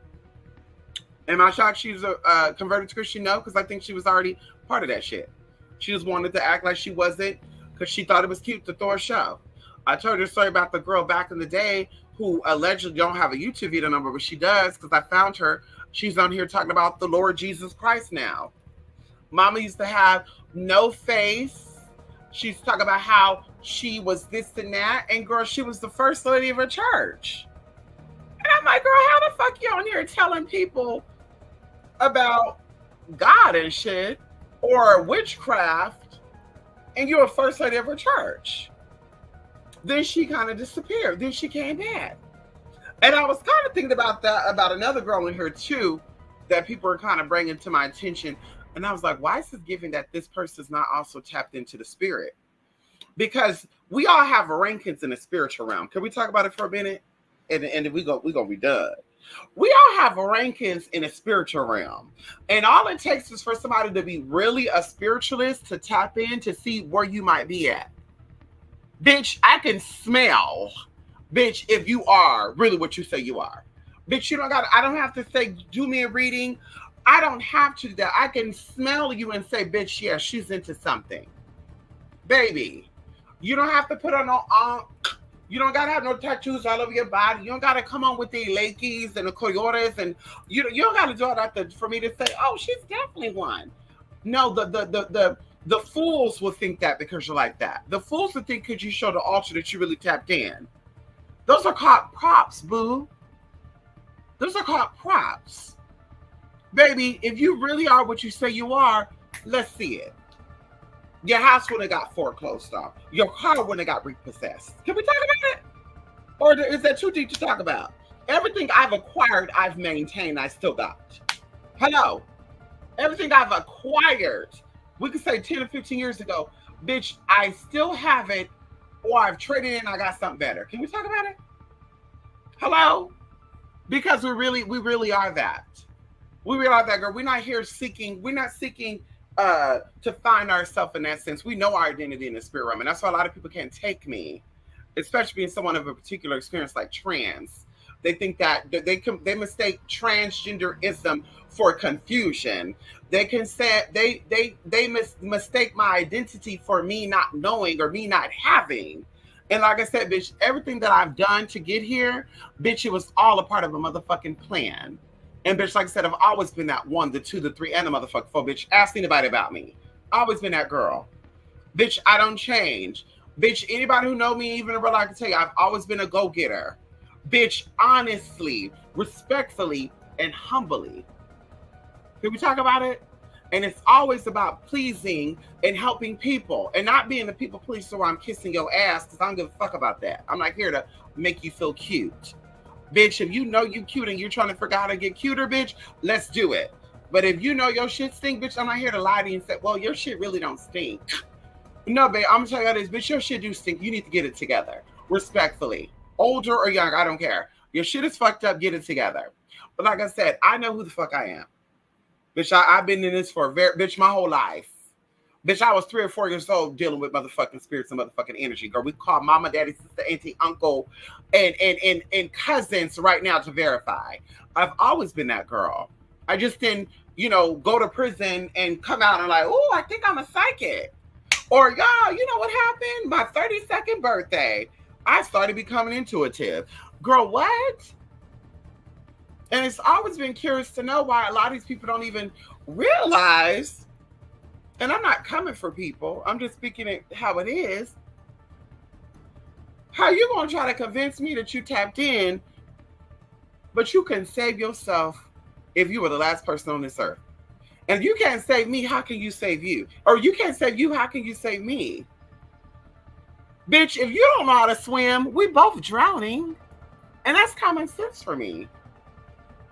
[SPEAKER 1] Am I shocked she's a converted to Christian? No, because I think she was already part of that shit. She just wanted to act like she wasn't, because she thought it was cute to throw a show. I told her a story about the girl back in the day who allegedly don't have a YouTube video number, but she does, because I found her. She's on here talking about the Lord Jesus Christ now. Mama used to have no face. She's talking about how she was this and that. And girl, she was the first lady of her church. And I'm like, girl, how the fuck you on here telling people about God and shit, or witchcraft, and you're a first lady of her church? Then she kind of disappeared. Then she came back. And I was kind of thinking about that, about another girl in here too, that people are kind of bringing to my attention. And I was like, why is it giving that this person is not also tapped into the spirit? Because we all have rankings in the spiritual realm. Can we talk about it for a minute? And then we're gonna be done. We all have rankings in the spiritual realm. And all it takes is for somebody to be really a spiritualist to tap in to see where you might be at. Bitch, I can smell, bitch, if you are really what you say you are. Bitch, I don't have to say, do me a reading. I don't have to do that. I can smell you and say, bitch, yeah, she's into something. Baby, you don't have to put on no, you don't gotta have no tattoos all over your body. You don't gotta come on with the Lakis and the coyotes, and you don't gotta do all that for me to say, oh, she's definitely one. No, the fools will think that because you're like that. The fools will think because you show the altar that you really tapped in. Those are called props, boo. Those are called props. Baby, if you really are what you say you are, let's see it. Your house wouldn't have got foreclosed on. Your car wouldn't have got repossessed. Can we talk about it? Or is that too deep to talk about? Everything I've acquired, I've maintained, I still got. Hello? Everything I've acquired, we could say 10 or 15 years ago, bitch, I still have it, or I've traded in, I got something better. Can we talk about it? Hello? Because we really are that. We really are that, girl. We're not seeking to find ourselves in that sense. We know our identity in the spirit realm, and that's why a lot of people can't take me, especially being someone of a particular experience like trans. They think that they mistake transgenderism for confusion. They can say they mistake my identity for me not knowing or me not having. And like I said, bitch, everything that I've done to get here, bitch, it was all a part of a motherfucking plan. And bitch, like I said, I've always been that one, the two, the three, and the motherfucking four, bitch. Ask anybody about me. Always been that girl. Bitch, I don't change. Bitch, anybody who know me, even in real life, I can tell you, I've always been a go-getter. Bitch, honestly, respectfully, and humbly. Can we talk about it? And it's always about pleasing and helping people and not being the people pleaser where I'm kissing your ass, because I don't give a fuck about that. I'm not here to make you feel cute. Bitch, if you know you cute and you're trying to figure out how to get cuter, bitch, let's do it. But if you know your shit stink, bitch, I'm not here to lie to you and say, well, your shit really don't stink. No, babe, I'm gonna tell you this, bitch, your shit do stink. You need to get it together. Respectfully. Older or young, I don't care. Your shit is fucked up, get it together. But like I said, I know who the fuck I am. Bitch, I've been in this for my whole life. Bitch, I was 3 or 4 years old dealing with motherfucking spirits and motherfucking energy. Girl, we call mama, daddy, sister, auntie, uncle, and cousins right now to verify. I've always been that girl. I just didn't, go to prison and come out and like, oh, I think I'm a psychic. Or, y'all, you know what happened? My 32nd birthday, I started becoming intuitive. Girl, what? And it's always been curious to know why a lot of these people don't even realize, and I'm not coming for people, I'm just speaking it how it is. How you gonna try to convince me that you tapped in, but you can save yourself if you were the last person on this earth? And if you can't save me, how can you save you? Or you can't save you, how can you save me? Bitch, if you don't know how to swim, we both drowning. And that's common sense for me.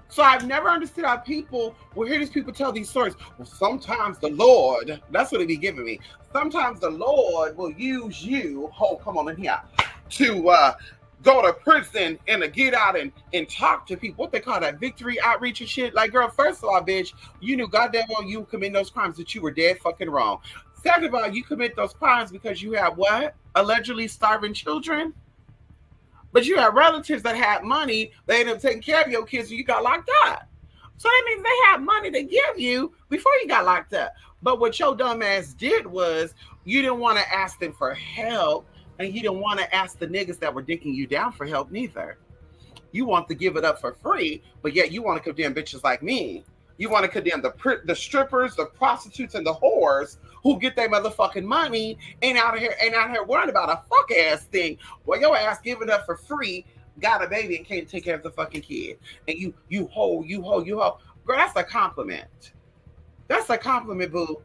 [SPEAKER 1] So I've never understood how people will hear these people tell these stories. Well, sometimes the Lord, that's what it be giving me. Sometimes the Lord will use you, come on in here, to go to prison and to get out and talk to people. What they call that, victory outreach and shit. Like, girl, first of all, bitch, you knew goddamn well you committing those crimes that you were dead fucking wrong. Second of all, you commit those crimes because you have what? Allegedly starving children? But you have relatives that had money, they ended up taking care of your kids and you got locked up. So that means they had money to give you before you got locked up. But what your dumb ass did was you didn't want to ask them for help, and you didn't want to ask the niggas that were dicking you down for help neither. You want to give it up for free, but yet you want to condemn bitches like me. You want to condemn the strippers, the prostitutes, and the whores who get their motherfucking money and out here worrying about a fuck ass thing. Well, your ass giving up for free, got a baby and can't take care of the fucking kid. And you hoe. Girl, that's a compliment. That's a compliment, boo.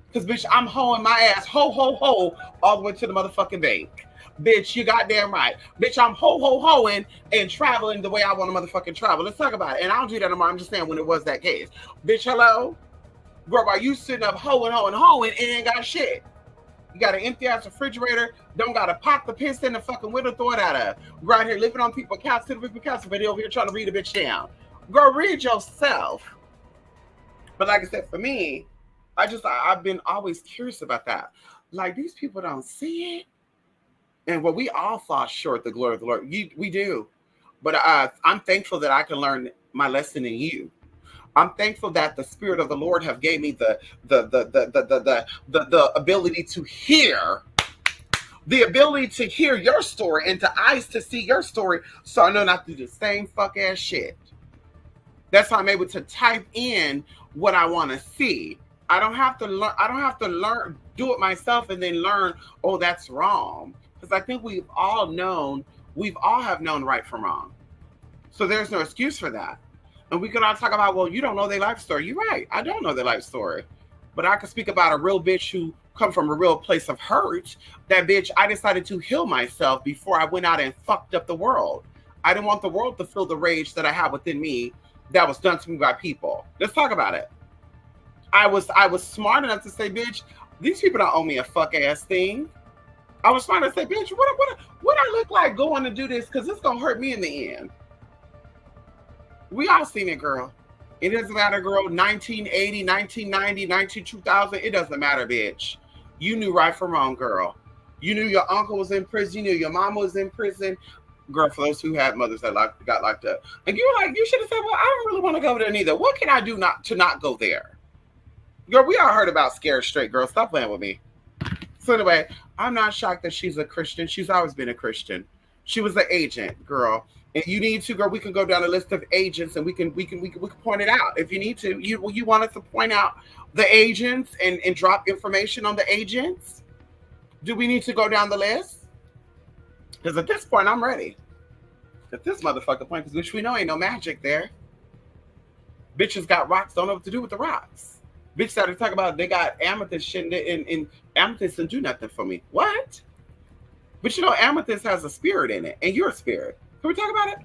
[SPEAKER 1] Because, bitch, I'm hoeing my ass, ho, all the way to the motherfucking bank. Bitch, you goddamn right. Bitch, I'm hoeing and traveling the way I want to motherfucking travel. Let's talk about it. And I don't do that anymore. I'm just saying when it was that case. Bitch, hello? Girl, while you sitting up hoeing and ain't got shit. You got an empty ass refrigerator, don't got a pot to piss in the fucking window, throw it out of. Right here living on people's couch, sitting on people's couch, but over here trying to read a bitch down. Girl, read yourself. But like I said, for me, I've been always curious about that. Like, these people don't see it. And we all fall short the glory of the Lord. We do. But I'm thankful that I can learn my lesson in you. I'm thankful that the Spirit of the Lord have gave me the ability to hear, the ability to hear your story and to eyes to see your story, so I know not to do the same fuck ass shit. That's why I'm able to type in what I want to see. I don't have to learn. I don't have to learn, do it myself, and then learn. Oh, that's wrong. Because I think we've all known, we've all have known right from wrong. So there's no excuse for that. And we could all talk about, well, you don't know their life story. You're right. I don't know their life story. But I could speak about a real bitch who come from a real place of hurt. That bitch, I decided to heal myself before I went out and fucked up the world. I didn't want the world to feel the rage that I have within me that was done to me by people. Let's talk about it. I was smart enough to say, bitch, these people don't owe me a fuck ass thing. I was smart enough to say, bitch, what I look like going to do this? Because it's going to hurt me in the end. We all seen it, girl. It doesn't matter, girl. 1980, 1990, 2000. It doesn't matter, bitch. You knew right from wrong, girl. You knew your uncle was in prison. You knew your mama was in prison. Girl, for those who had mothers that got locked up. And you were like, you should have said, well, I don't really want to go there neither. What can I do to not go there? Girl, we all heard about scared straight girls. Stop playing with me. So anyway, I'm not shocked that she's a Christian. She's always been a Christian. She was an agent, girl. And you need to, girl, we can go down a list of agents and we can point it out if you need to. You want us to point out the agents and drop information on the agents? Do we need to go down the list? Because at this point, I'm ready. At this motherfucker point, because which we know ain't no magic there. Bitches got rocks, don't know what to do with the rocks. Bitch started talking about they got amethyst shit and amethyst didn't do nothing for me. What? But you know, amethyst has a spirit in it, and you're a spirit. Can we talk about it?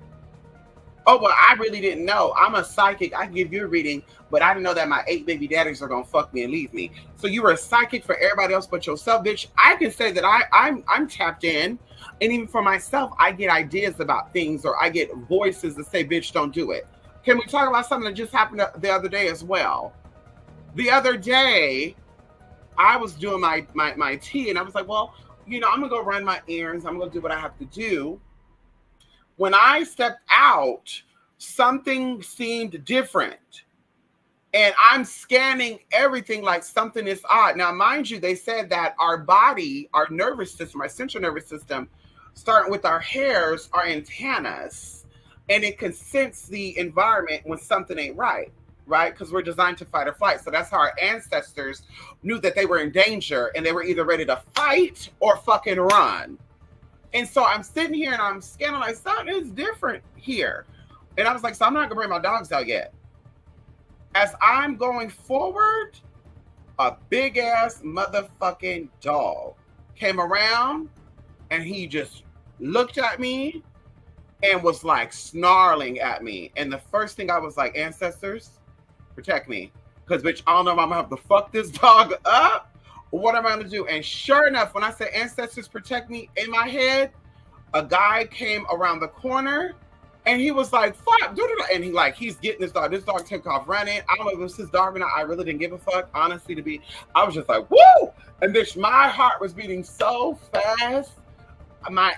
[SPEAKER 1] Oh, well, I really didn't know. I'm a psychic. I can give you a reading, but I didn't know that my 8 baby daddies are going to fuck me and leave me. So you were a psychic for everybody else but yourself, bitch. I can say that I'm tapped in. And even for myself, I get ideas about things or I get voices that say, bitch, don't do it. Can we talk about something that just happened the other day as well? The other day, I was doing my tea and I was like, well, you know, I'm going to go run my errands. I'm going to do what I have to do. When I stepped out, something seemed different. And I'm scanning everything like something is odd. Now, mind you, they said that our body, our nervous system, our central nervous system, starting with our hairs, are antennas. And it can sense the environment when something ain't right, right? Because we're designed to fight or flight. So that's how our ancestors knew that they were in danger and they were either ready to fight or fucking run. And so I'm sitting here and I'm scanning like something is different here. And I was like, so I'm not gonna bring my dogs out yet. As I'm going forward, a big ass motherfucking dog came around and he just looked at me and was like snarling at me. And the first thing I was like, ancestors, protect me. Because bitch, I don't know if I'm gonna have to fuck this dog up. What am I going to do? And sure enough, when I said ancestors protect me, in my head, a guy came around the corner and he was like, fuck, and he's getting this dog. This dog took off running. I don't know if it was his dog or not. I really didn't give a fuck, honestly, I was just like, woo! And bitch, my heart was beating so fast. My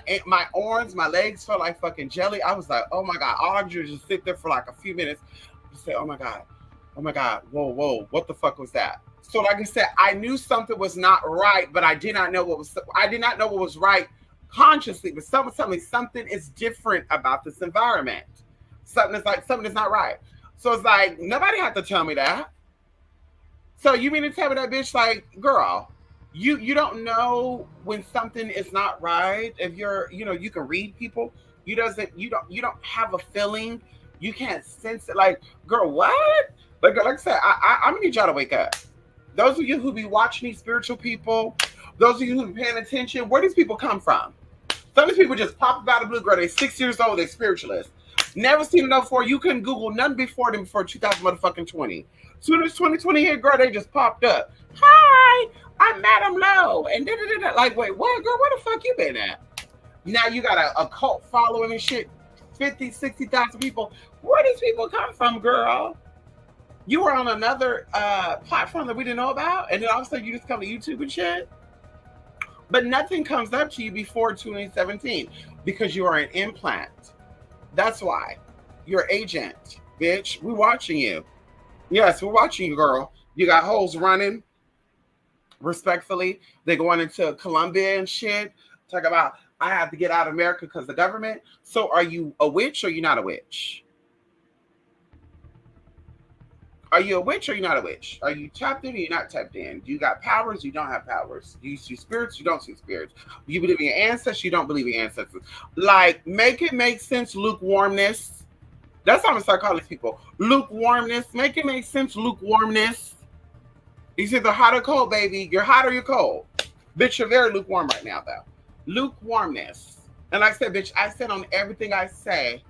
[SPEAKER 1] arms, my legs felt like fucking jelly. I was like, oh my God. All I could do was just sit there for like a few minutes and say, oh my God, whoa, what the fuck was that? So like I said, I knew something was not right, but I did not know what was right consciously, but someone told me something is different about this environment. Something is not right. So it's like, nobody had to tell me that. So you mean to tell me that, bitch, like, girl, you don't know when something is not right. If you're, you know, you can read people. You don't have a feeling. You can't sense it. Like, girl, what? Like I said, I'm gonna need y'all to wake up. Those of you who be watching these spiritual people, those of you who be paying attention, where these people come from? Some of these people just pop up out of the blue, girl. They're 6 years old, they're spiritualists. Never seen them before. You couldn't Google none before 2020. As soon as 2020 hit, girl, they just popped up. Hi, I'm Madam Lowe. And da-da-da-da. Like, wait, what, girl? Where the fuck you been at? Now you got a cult following and shit. 50, 60,000 people. Where these people come from, girl? You were on another platform that we didn't know about, and then all of a sudden you just come to YouTube and shit. But nothing comes up to you before 2017 because you are an implant. That's why. You're agent, bitch. We're watching you. Yes, we're watching you, girl. You got hoes running respectfully. They going into Colombia and shit. Talk about I have to get out of America because the government. So are you a witch or you not a witch? Are you a witch or you not a witch? Are you tapped in or you not tapped in? Do you got powers? You don't have powers. Do you see spirits? You don't see spirits. Do you believe in your ancestors? You don't believe in your ancestors. Like, make it make sense, lukewarmness. That's how I'm gonna start calling people. Lukewarmness. Make it make sense, lukewarmness. He's either hot or cold, baby. You're hot or you're cold. Bitch, you're very lukewarm right now, though. Lukewarmness. And like I said, bitch, I stand on everything I say.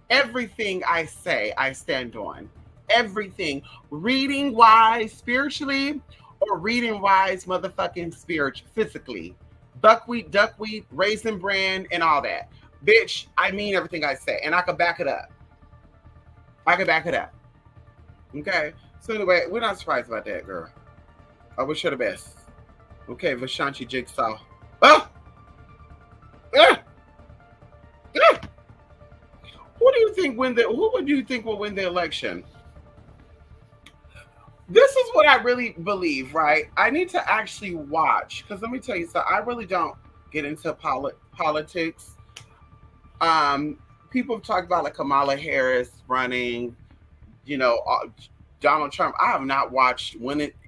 [SPEAKER 1] Everything I say, I stand on. Everything. Reading wise spiritually or reading wise motherfucking physically. Buckwheat, duckweed, raisin bran, and all that. Bitch, I mean everything I say. And I can back it up. I can back it up. Okay? So anyway, we're not surprised about that, girl. I wish her the best. Okay, Vishanti Jigsaw. Oh! Ah! Ah! Who do you think who would you think will win the election? This is what I really believe, right? I need to actually watch because let me tell you something. I really don't get into politics. People have talked about like Kamala Harris running, you know, Donald Trump. I have not watched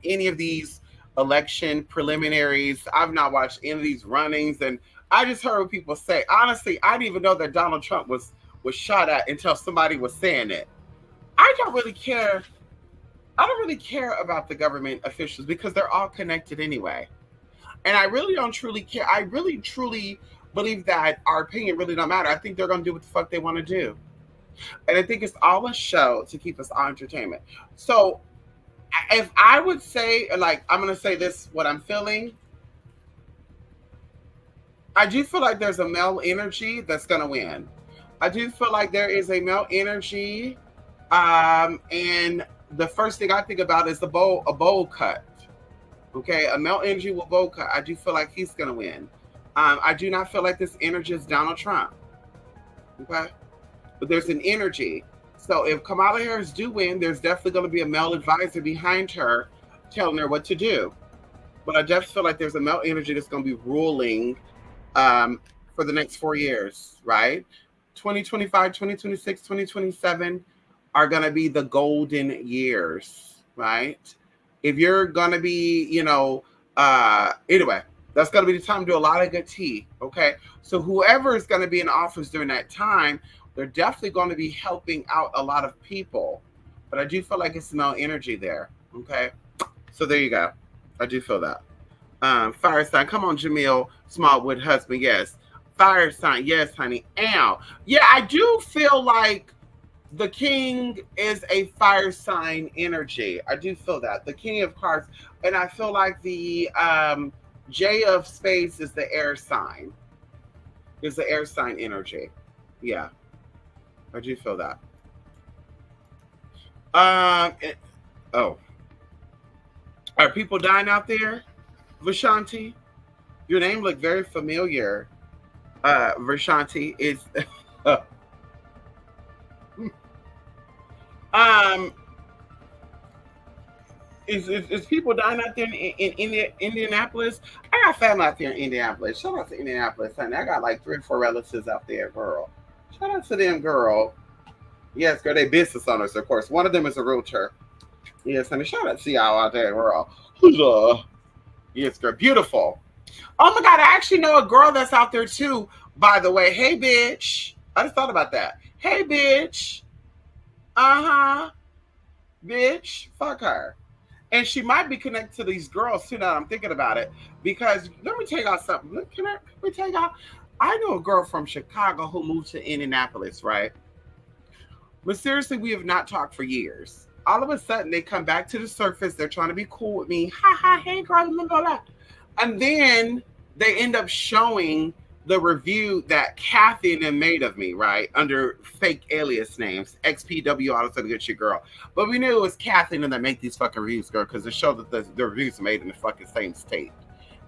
[SPEAKER 1] any of these election preliminaries. I've not watched any of these runnings, and I just heard what people say. Honestly, I didn't even know that Donald Trump was shot at until somebody was saying it. I don't really care. I don't really care about the government officials because they're all connected anyway. And I really don't truly care. I really truly believe that our opinion really don't matter. I think they're going to do what the fuck they want to do. And I think it's all a show to keep us on entertainment. So if I would say, like, I'm going to say this, what I'm feeling, I do feel like there's a male energy that's going to win. I do feel like there is a male energy. And the first thing I think about is a bowl cut. Okay, a male energy with bowl cut. I do feel like he's going to win. I do not feel like this energy is Donald Trump. Okay, but there's an energy. So if Kamala Harris do win, there's definitely going to be a male advisor behind her telling her what to do. But I definitely feel like there's a male energy that's going to be ruling for the next 4 years, right? 2025, 2026, 2027 are going to be the golden years, right? If you're going to be, anyway, that's going to be the time to do a lot of good tea, okay? So whoever is going to be in office during that time, they're definitely going to be helping out a lot of people. But I do feel like it's no energy there, okay? So there you go. I do feel that. Fire sign. Come on, Jamil. Smallwood husband. Yes. Fire sign. Yes, honey. Ow. Yeah, I do feel like the king is a fire sign energy. I do feel that. The king of cards. And I feel like the J of spades is the air sign. Is the air sign energy. Yeah. I do feel that. Oh. Are people dying out there? Vishanti? Your name looked very familiar. Vishanti is is people dying out there in Indianapolis? I got family out there in Indianapolis. Shout out to Indianapolis, honey. I got like 3 or 4 relatives out there, girl. Shout out to them, girl. Yes, girl, they business owners, of course. One of them is a realtor. Yes, honey. Shout out to y'all out there, girl. Huzzah. Yes, girl. Beautiful. Oh my God, I actually know a girl that's out there too, by the way. Hey, bitch. I just thought about that. Hey, bitch. Uh-huh. Bitch. Fuck her. And she might be connected to these girls too now that I'm thinking about it. Because let me tell y'all something. Let me tell y'all. I know a girl from Chicago who moved to Indianapolis, right? But seriously, we have not talked for years. All of a sudden, they come back to the surface. They're trying to be cool with me. Ha ha, hey girl, blah, blah, blah. And then they end up showing the review that Kathy and them made of me, right? Under fake alias names. XPW, all this other good shit, girl. But we knew it was Kathy and them that make these fucking reviews, girl, because it showed that the reviews are made in the fucking same state.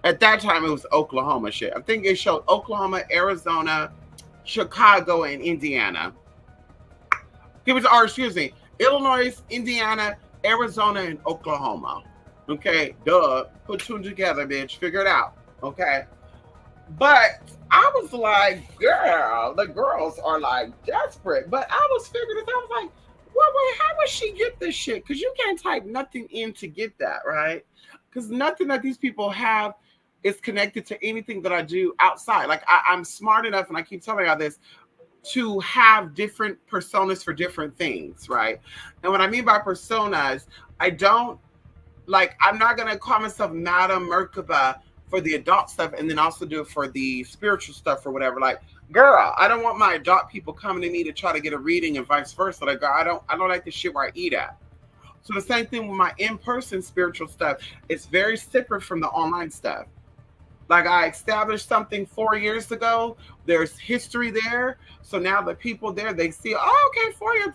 [SPEAKER 1] At that time, it was Oklahoma shit. I think it showed Oklahoma, Arizona, Chicago, and Indiana. Excuse me, Illinois, Indiana, Arizona, and Oklahoma. Okay, duh. Put two together, bitch. Figure it out. Okay. But I was like, girl, the girls are like desperate. But I was figuring this. I was like, well, wait, how would she get this shit? Because you can't type nothing in to get that, right? Because nothing that these people have is connected to anything that I do outside. Like I'm smart enough, and I keep telling y'all this, to have different personas for different things, right? And what I mean by personas, I don't like, I'm not gonna call myself Madam Merkaba for the adult stuff and then also do it for the spiritual stuff or whatever. Like, girl, I don't want my adult people coming to me to try to get a reading and vice versa. Like, girl, I don't like the shit where I eat at. So the same thing with my in-person spiritual stuff. It's very separate from the online stuff. Like, I established something 4 years ago. There's history there. So now the people there, they see, oh, okay, 4 years.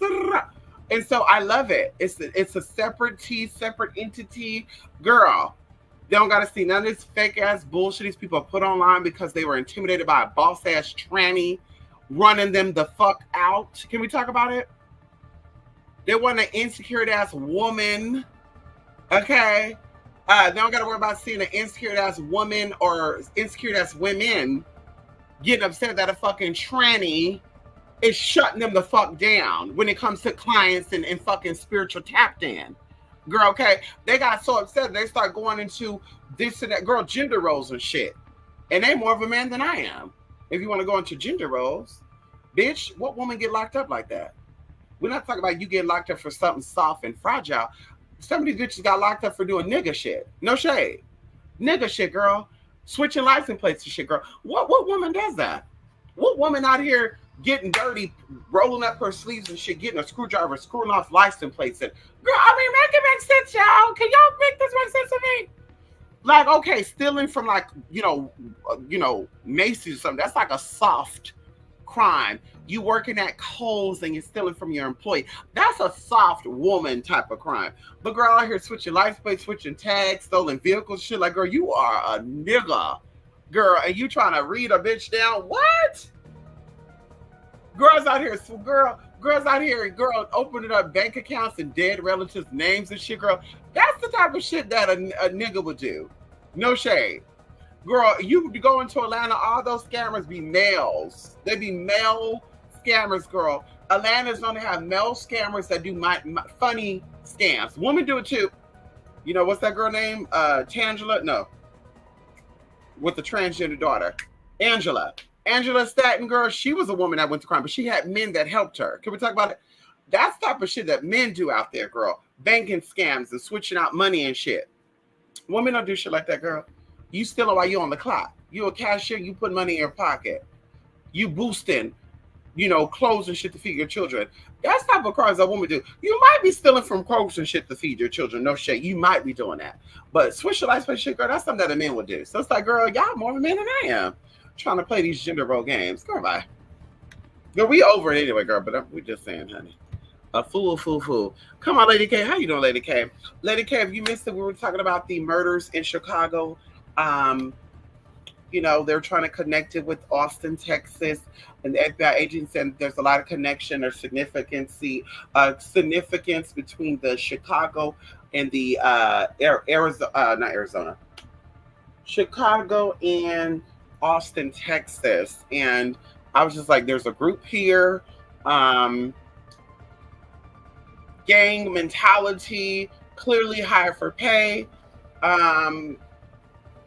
[SPEAKER 1] And so I love it. It's a separate entity. Girl, they don't got to see none of this fake ass bullshit these people put online because they were intimidated by a boss ass tranny running them the fuck out. Can we talk about it? They want an insecure ass woman. Okay. They don't got to worry about seeing an insecure ass woman or insecure ass women getting upset that a fucking tranny is shutting them the fuck down when it comes to clients and fucking spiritual tap in. Girl, okay, they got so upset they start going into this and that, girl, gender roles and shit. And they more of a man than I am. If you want to go into gender roles, bitch, what woman get locked up like that? We're not talking about you getting locked up for something soft and fragile. Some of these bitches got locked up for doing nigga shit. No shade. Nigga shit, girl. Switching license plates and shit, girl. What woman does that? What woman out here getting dirty, rolling up her sleeves and shit, getting a screwdriver, screwing off license plates? And, girl, I mean, make it make sense, y'all. Can y'all make this make sense to me? Like, okay, stealing from like, Macy's or something, that's like a soft crime. You working at Kohl's and you're stealing from your employee. That's a soft woman type of crime. But girl out here switching license plates, switching tags, stolen vehicles, shit, like, girl, you are a nigga. Girl, and you trying to read a bitch down? What? Girls out here, opening up bank accounts and dead relatives' names and shit, girl. That's the type of shit that a nigga would do. No shade. Girl, you go into Atlanta, all those scammers be males. They be male scammers, girl. Atlanta's gonna have male scammers that do my funny scams. Women do it too. You know, what's that girl name? Tangela? No. With the transgender daughter. Angela Staten, girl, she was a woman that went to crime, but she had men that helped her. Can we talk about it? That's the type of shit that men do out there, girl. Banking scams and switching out money and shit. Women don't do shit like that, girl. You stealing while you on the clock. You a cashier, you put money in your pocket. You boosting, clothes and shit to feed your children. That's the type of crimes that women do. You might be stealing from clothes and shit to feed your children. No shit. You might be doing that. But switch your life space shit, girl, that's something that a man would do. So it's like, girl, y'all more of a man than I am. Trying to play these gender role games. Girl, bye. Girl, we over it anyway, girl, but we're just saying, honey. A fool. Come on, Lady K. How you doing, Lady K? Lady K, if you missed it, we were talking about the murders in Chicago. They're trying to connect it with Austin, Texas, and the FBI agent said there's a lot of connection or significance between the Chicago and the Chicago and Austin, Texas. And I was just like, there's a group here, gang mentality, clearly hire for pay,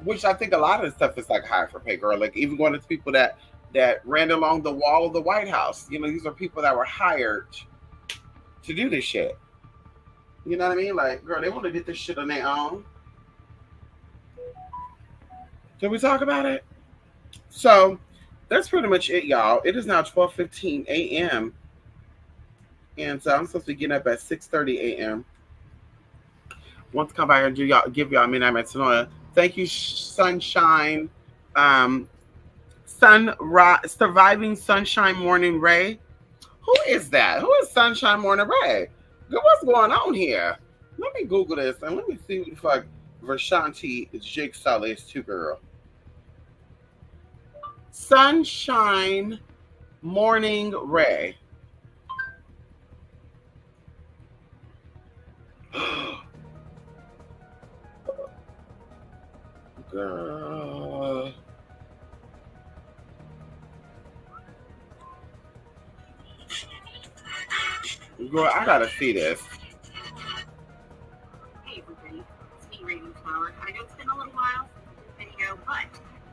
[SPEAKER 1] which I think a lot of the stuff is like hire for pay, girl. Like even going to people that ran along the wall of the White House. These are people that were hired to do this shit. You know what I mean? Like, girl, they want to do this shit on their own. Can we talk about it? So that's pretty much it, y'all. It is now 12:15 a.m. And so I'm supposed to be getting up at 6:30 a.m. Want to come by here and give y'all midnight metanoia. Thank you, Sunshine, Surviving Sunshine Morning Ray. Who is that? Who is Sunshine Morning Ray? What's going on here? Let me Google this and let me see what the fuck Vershanti is Jigsaw is too, girl. Sunshine Morning Ray. Girl. Girl, I gotta see this.
[SPEAKER 2] Hey everybody, it's me, Raven Flower. I know it's been a little while since this video, but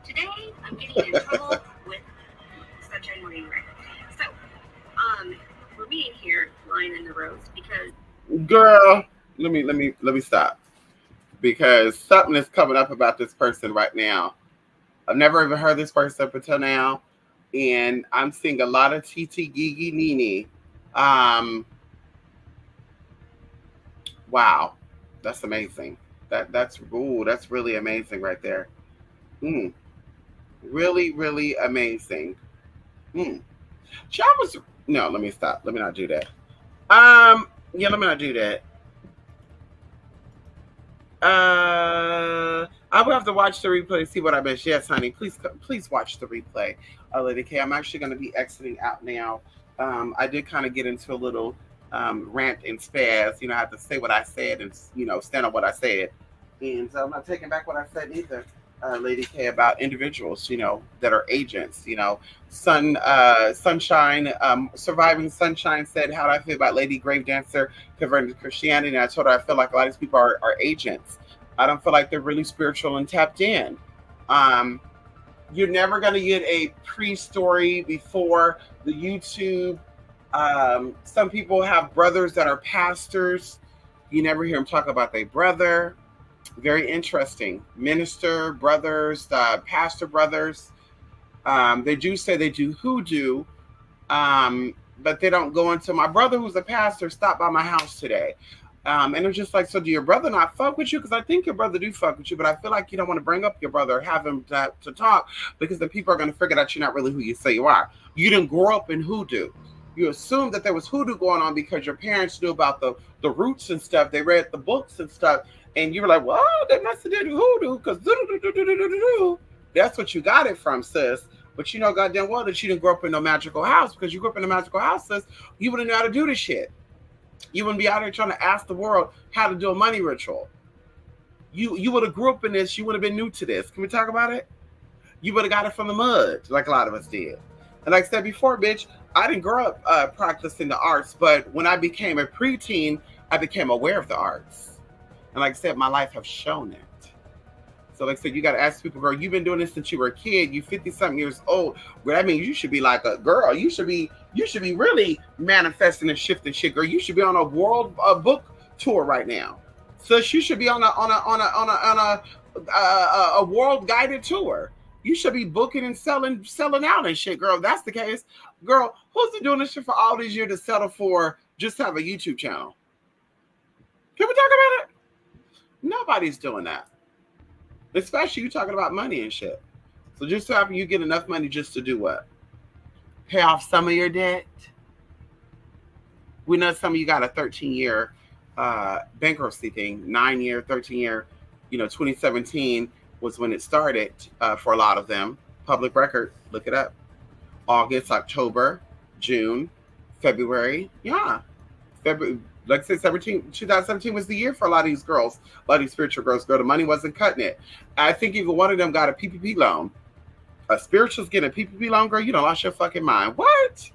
[SPEAKER 2] today I'm getting in trouble with Sunshine Morning Ray. So, we're meeting here, lying in the rose, because
[SPEAKER 1] Girl, let me stop. Because something is coming up about this person right now. I've never even heard this person up until now. And I'm seeing a lot of TT Gigi Nini. Um, wow. That's amazing. That's really amazing right there. Mm, really, really amazing. Mm. She was no, let me stop. Let me not do that. Yeah, let me not do that. I will have to watch the replay to see what I missed. Yes, honey. Please watch the replay. Lady K, I'm actually going to be exiting out now. I did kind of get into a little rant and spaz. You know, I have to say what I said and stand on what I said. And so I'm not taking back what I said either. Lady K, about individuals, that are agents. Sunshine, Surviving Sunshine said, "How do I feel about Lady Grave Dancer converting to Christianity?" And I told her I feel like a lot of these people are agents. I don't feel like they're really spiritual and tapped in. Um, you're never going to get a pre-story before the YouTube. Some people have brothers that are pastors. You never hear them talk about their brother. Very interesting. Minister brothers, pastor brothers. They do say they do hoodoo, but they don't go into. My brother, who's a pastor, stopped by my house today. And it's just like, so do your brother not fuck with you? Because I think your brother do fuck with you, but I feel like you don't want to bring up your brother or have him to talk, because the people are going to figure that you're not really who you say you are. You didn't grow up in hoodoo. You assume that there was hoodoo going on because your parents knew about the roots and stuff. They read the books and stuff. And you were like, well, they must have did hoodoo because that's what you got it from, sis. But you know goddamn well that you didn't grow up in no magical house, because you grew up in a magical house, sis. You wouldn't know how to do this shit. You wouldn't be out here trying to ask the world how to do a money ritual. You would have grew up in this. You would have been new to this. Can we talk about it? You would have got it from the mud, like a lot of us did. And like I said before, bitch, I didn't grow up practicing the arts, but when I became a preteen, I became aware of the arts. And like I said, my life has shown it. So like I said, you got to ask people, girl, you've been doing this since you were a kid. You 50-something years old. Well, that means you should be like a girl. You should be really manifesting and shifting shit, girl. You should be on a world book tour right now. So you should be on a world guided tour. You should be booking and selling out and shit, girl. If that's the case, girl, who's been doing this shit for all these years to settle for just have a YouTube channel? Can we talk about it? Nobody's doing that. Especially you talking about money and shit. So just so happen you get enough money just to do what? Pay off some of your debt. We know some of you got a 13-year bankruptcy thing, 9-year, 13-year. 2017 was when it started for a lot of them. Public record, look it up. August, October, June, February. Yeah. February. Like I said, 2017 was the year for a lot of these girls, a lot of these spiritual girls. Girl, the money wasn't cutting it. I think even one of them got a PPP loan. A spiritual's getting a PPP loan, girl, you don't lost your fucking mind. What?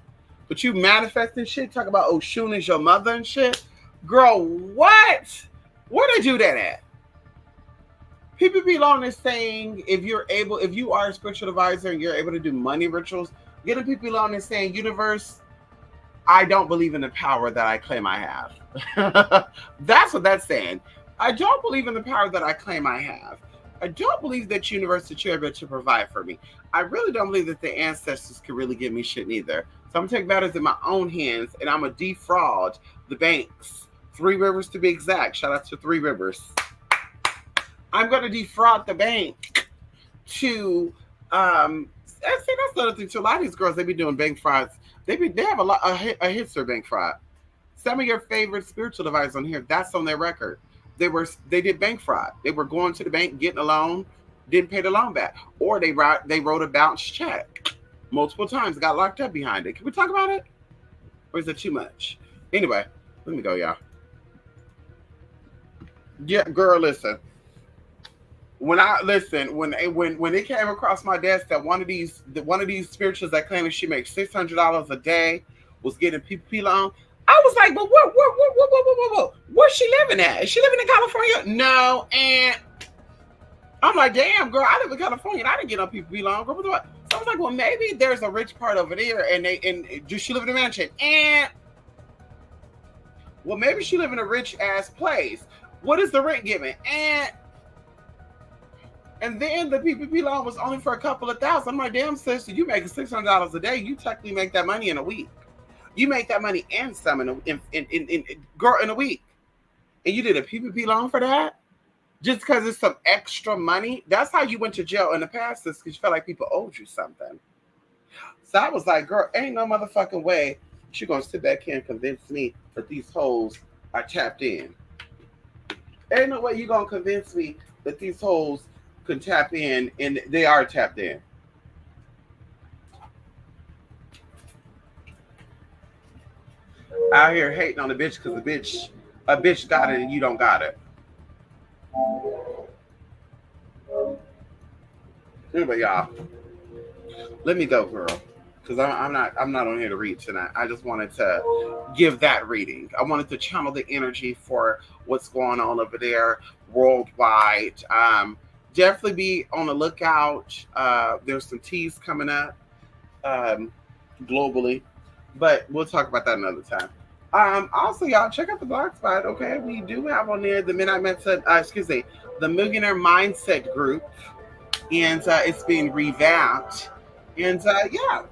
[SPEAKER 1] But you manifesting shit, talk about Oshun is your mother and shit. Girl, what? Where they do that at? PPP loan is saying if you are a spiritual advisor and you're able to do money rituals, getting PPP loan is saying, universe, I don't believe in the power that I claim I have. That's what that's saying. I don't believe in the power that I claim I have. I don't believe that universe that you're able to provide for me. I really don't believe that the ancestors can really give me shit neither. So I'm gonna take matters in my own hands and I'm gonna defraud the banks. 3 Rivers to be exact. Shout out to 3 Rivers. I'm gonna defraud the bank to I see that's the other thing too. A lot of these girls, they be doing bank frauds. They have a history of bank fraud. Some of your favorite spiritual advisors on here, that's on their record. They did bank fraud. They were going to the bank, getting a loan, didn't pay the loan back, or they wrote a bounce check. multiple times, got locked up behind it. Can we talk about it? Or is it too much? Anyway, let me go, y'all. Yeah, girl, listen. When I listen, when it came across my desk that one of these spirituals that claimed she makes $600 a day was getting PPP loan, I was like, but where's she living at? Is she living in California? No, and I'm like, damn, girl, I live in California and I didn't get no PPP loan. Girl, what? So I was like, well, maybe there's a rich part over there, and does she live in a mansion? And well, maybe she live in a rich ass place. What is the rent giving? And then the PPP loan was only for a couple of thousand. I'm like, damn, sister, you making $600 a day. You technically make that money in a week. You make that money and some in a week. And you did a PPP loan for that? Just because it's some extra money? That's how you went to jail in the past, because you felt like people owed you something. So I was like, girl, ain't no motherfucking way she gonna sit back here and convince me that these hoes are tapped in. Ain't no way you gonna convince me that these hoes can tap in, and they are tapped in. Out here hating on the bitch because a bitch got it and you don't got it. Anyway, y'all, let me go, girl, because I'm not on here to read tonight. I just wanted to give that reading. I wanted to channel the energy for what's going on over there worldwide. Definitely be on the lookout. There's some teas coming up globally, but we'll talk about that another time. Also, y'all check out the blog spot. Okay, we do have on there the the Millionaire Mindset Group, and it's being revamped. And yeah,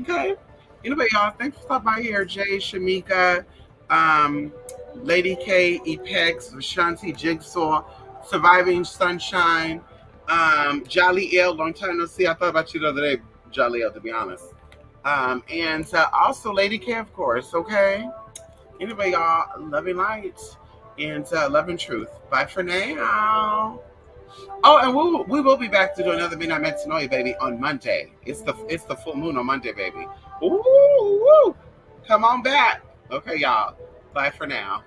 [SPEAKER 1] okay. Anyway, y'all, thanks for stopping by here. Jay, Shamika, Lady K, Epex, Vishanti, Jigsaw, Surviving Sunshine, Jolly L. Long time no see. I thought about you the other day, Jolly L, to be honest. And also Lady K, of course. Okay. Anyway, y'all, love and light and love and truth. Bye for now. Oh, and we will be back to do another Midnight Metanoia, baby, on Monday. It's the full moon on Monday, baby. Ooh, come on back. Okay, y'all. Bye for now.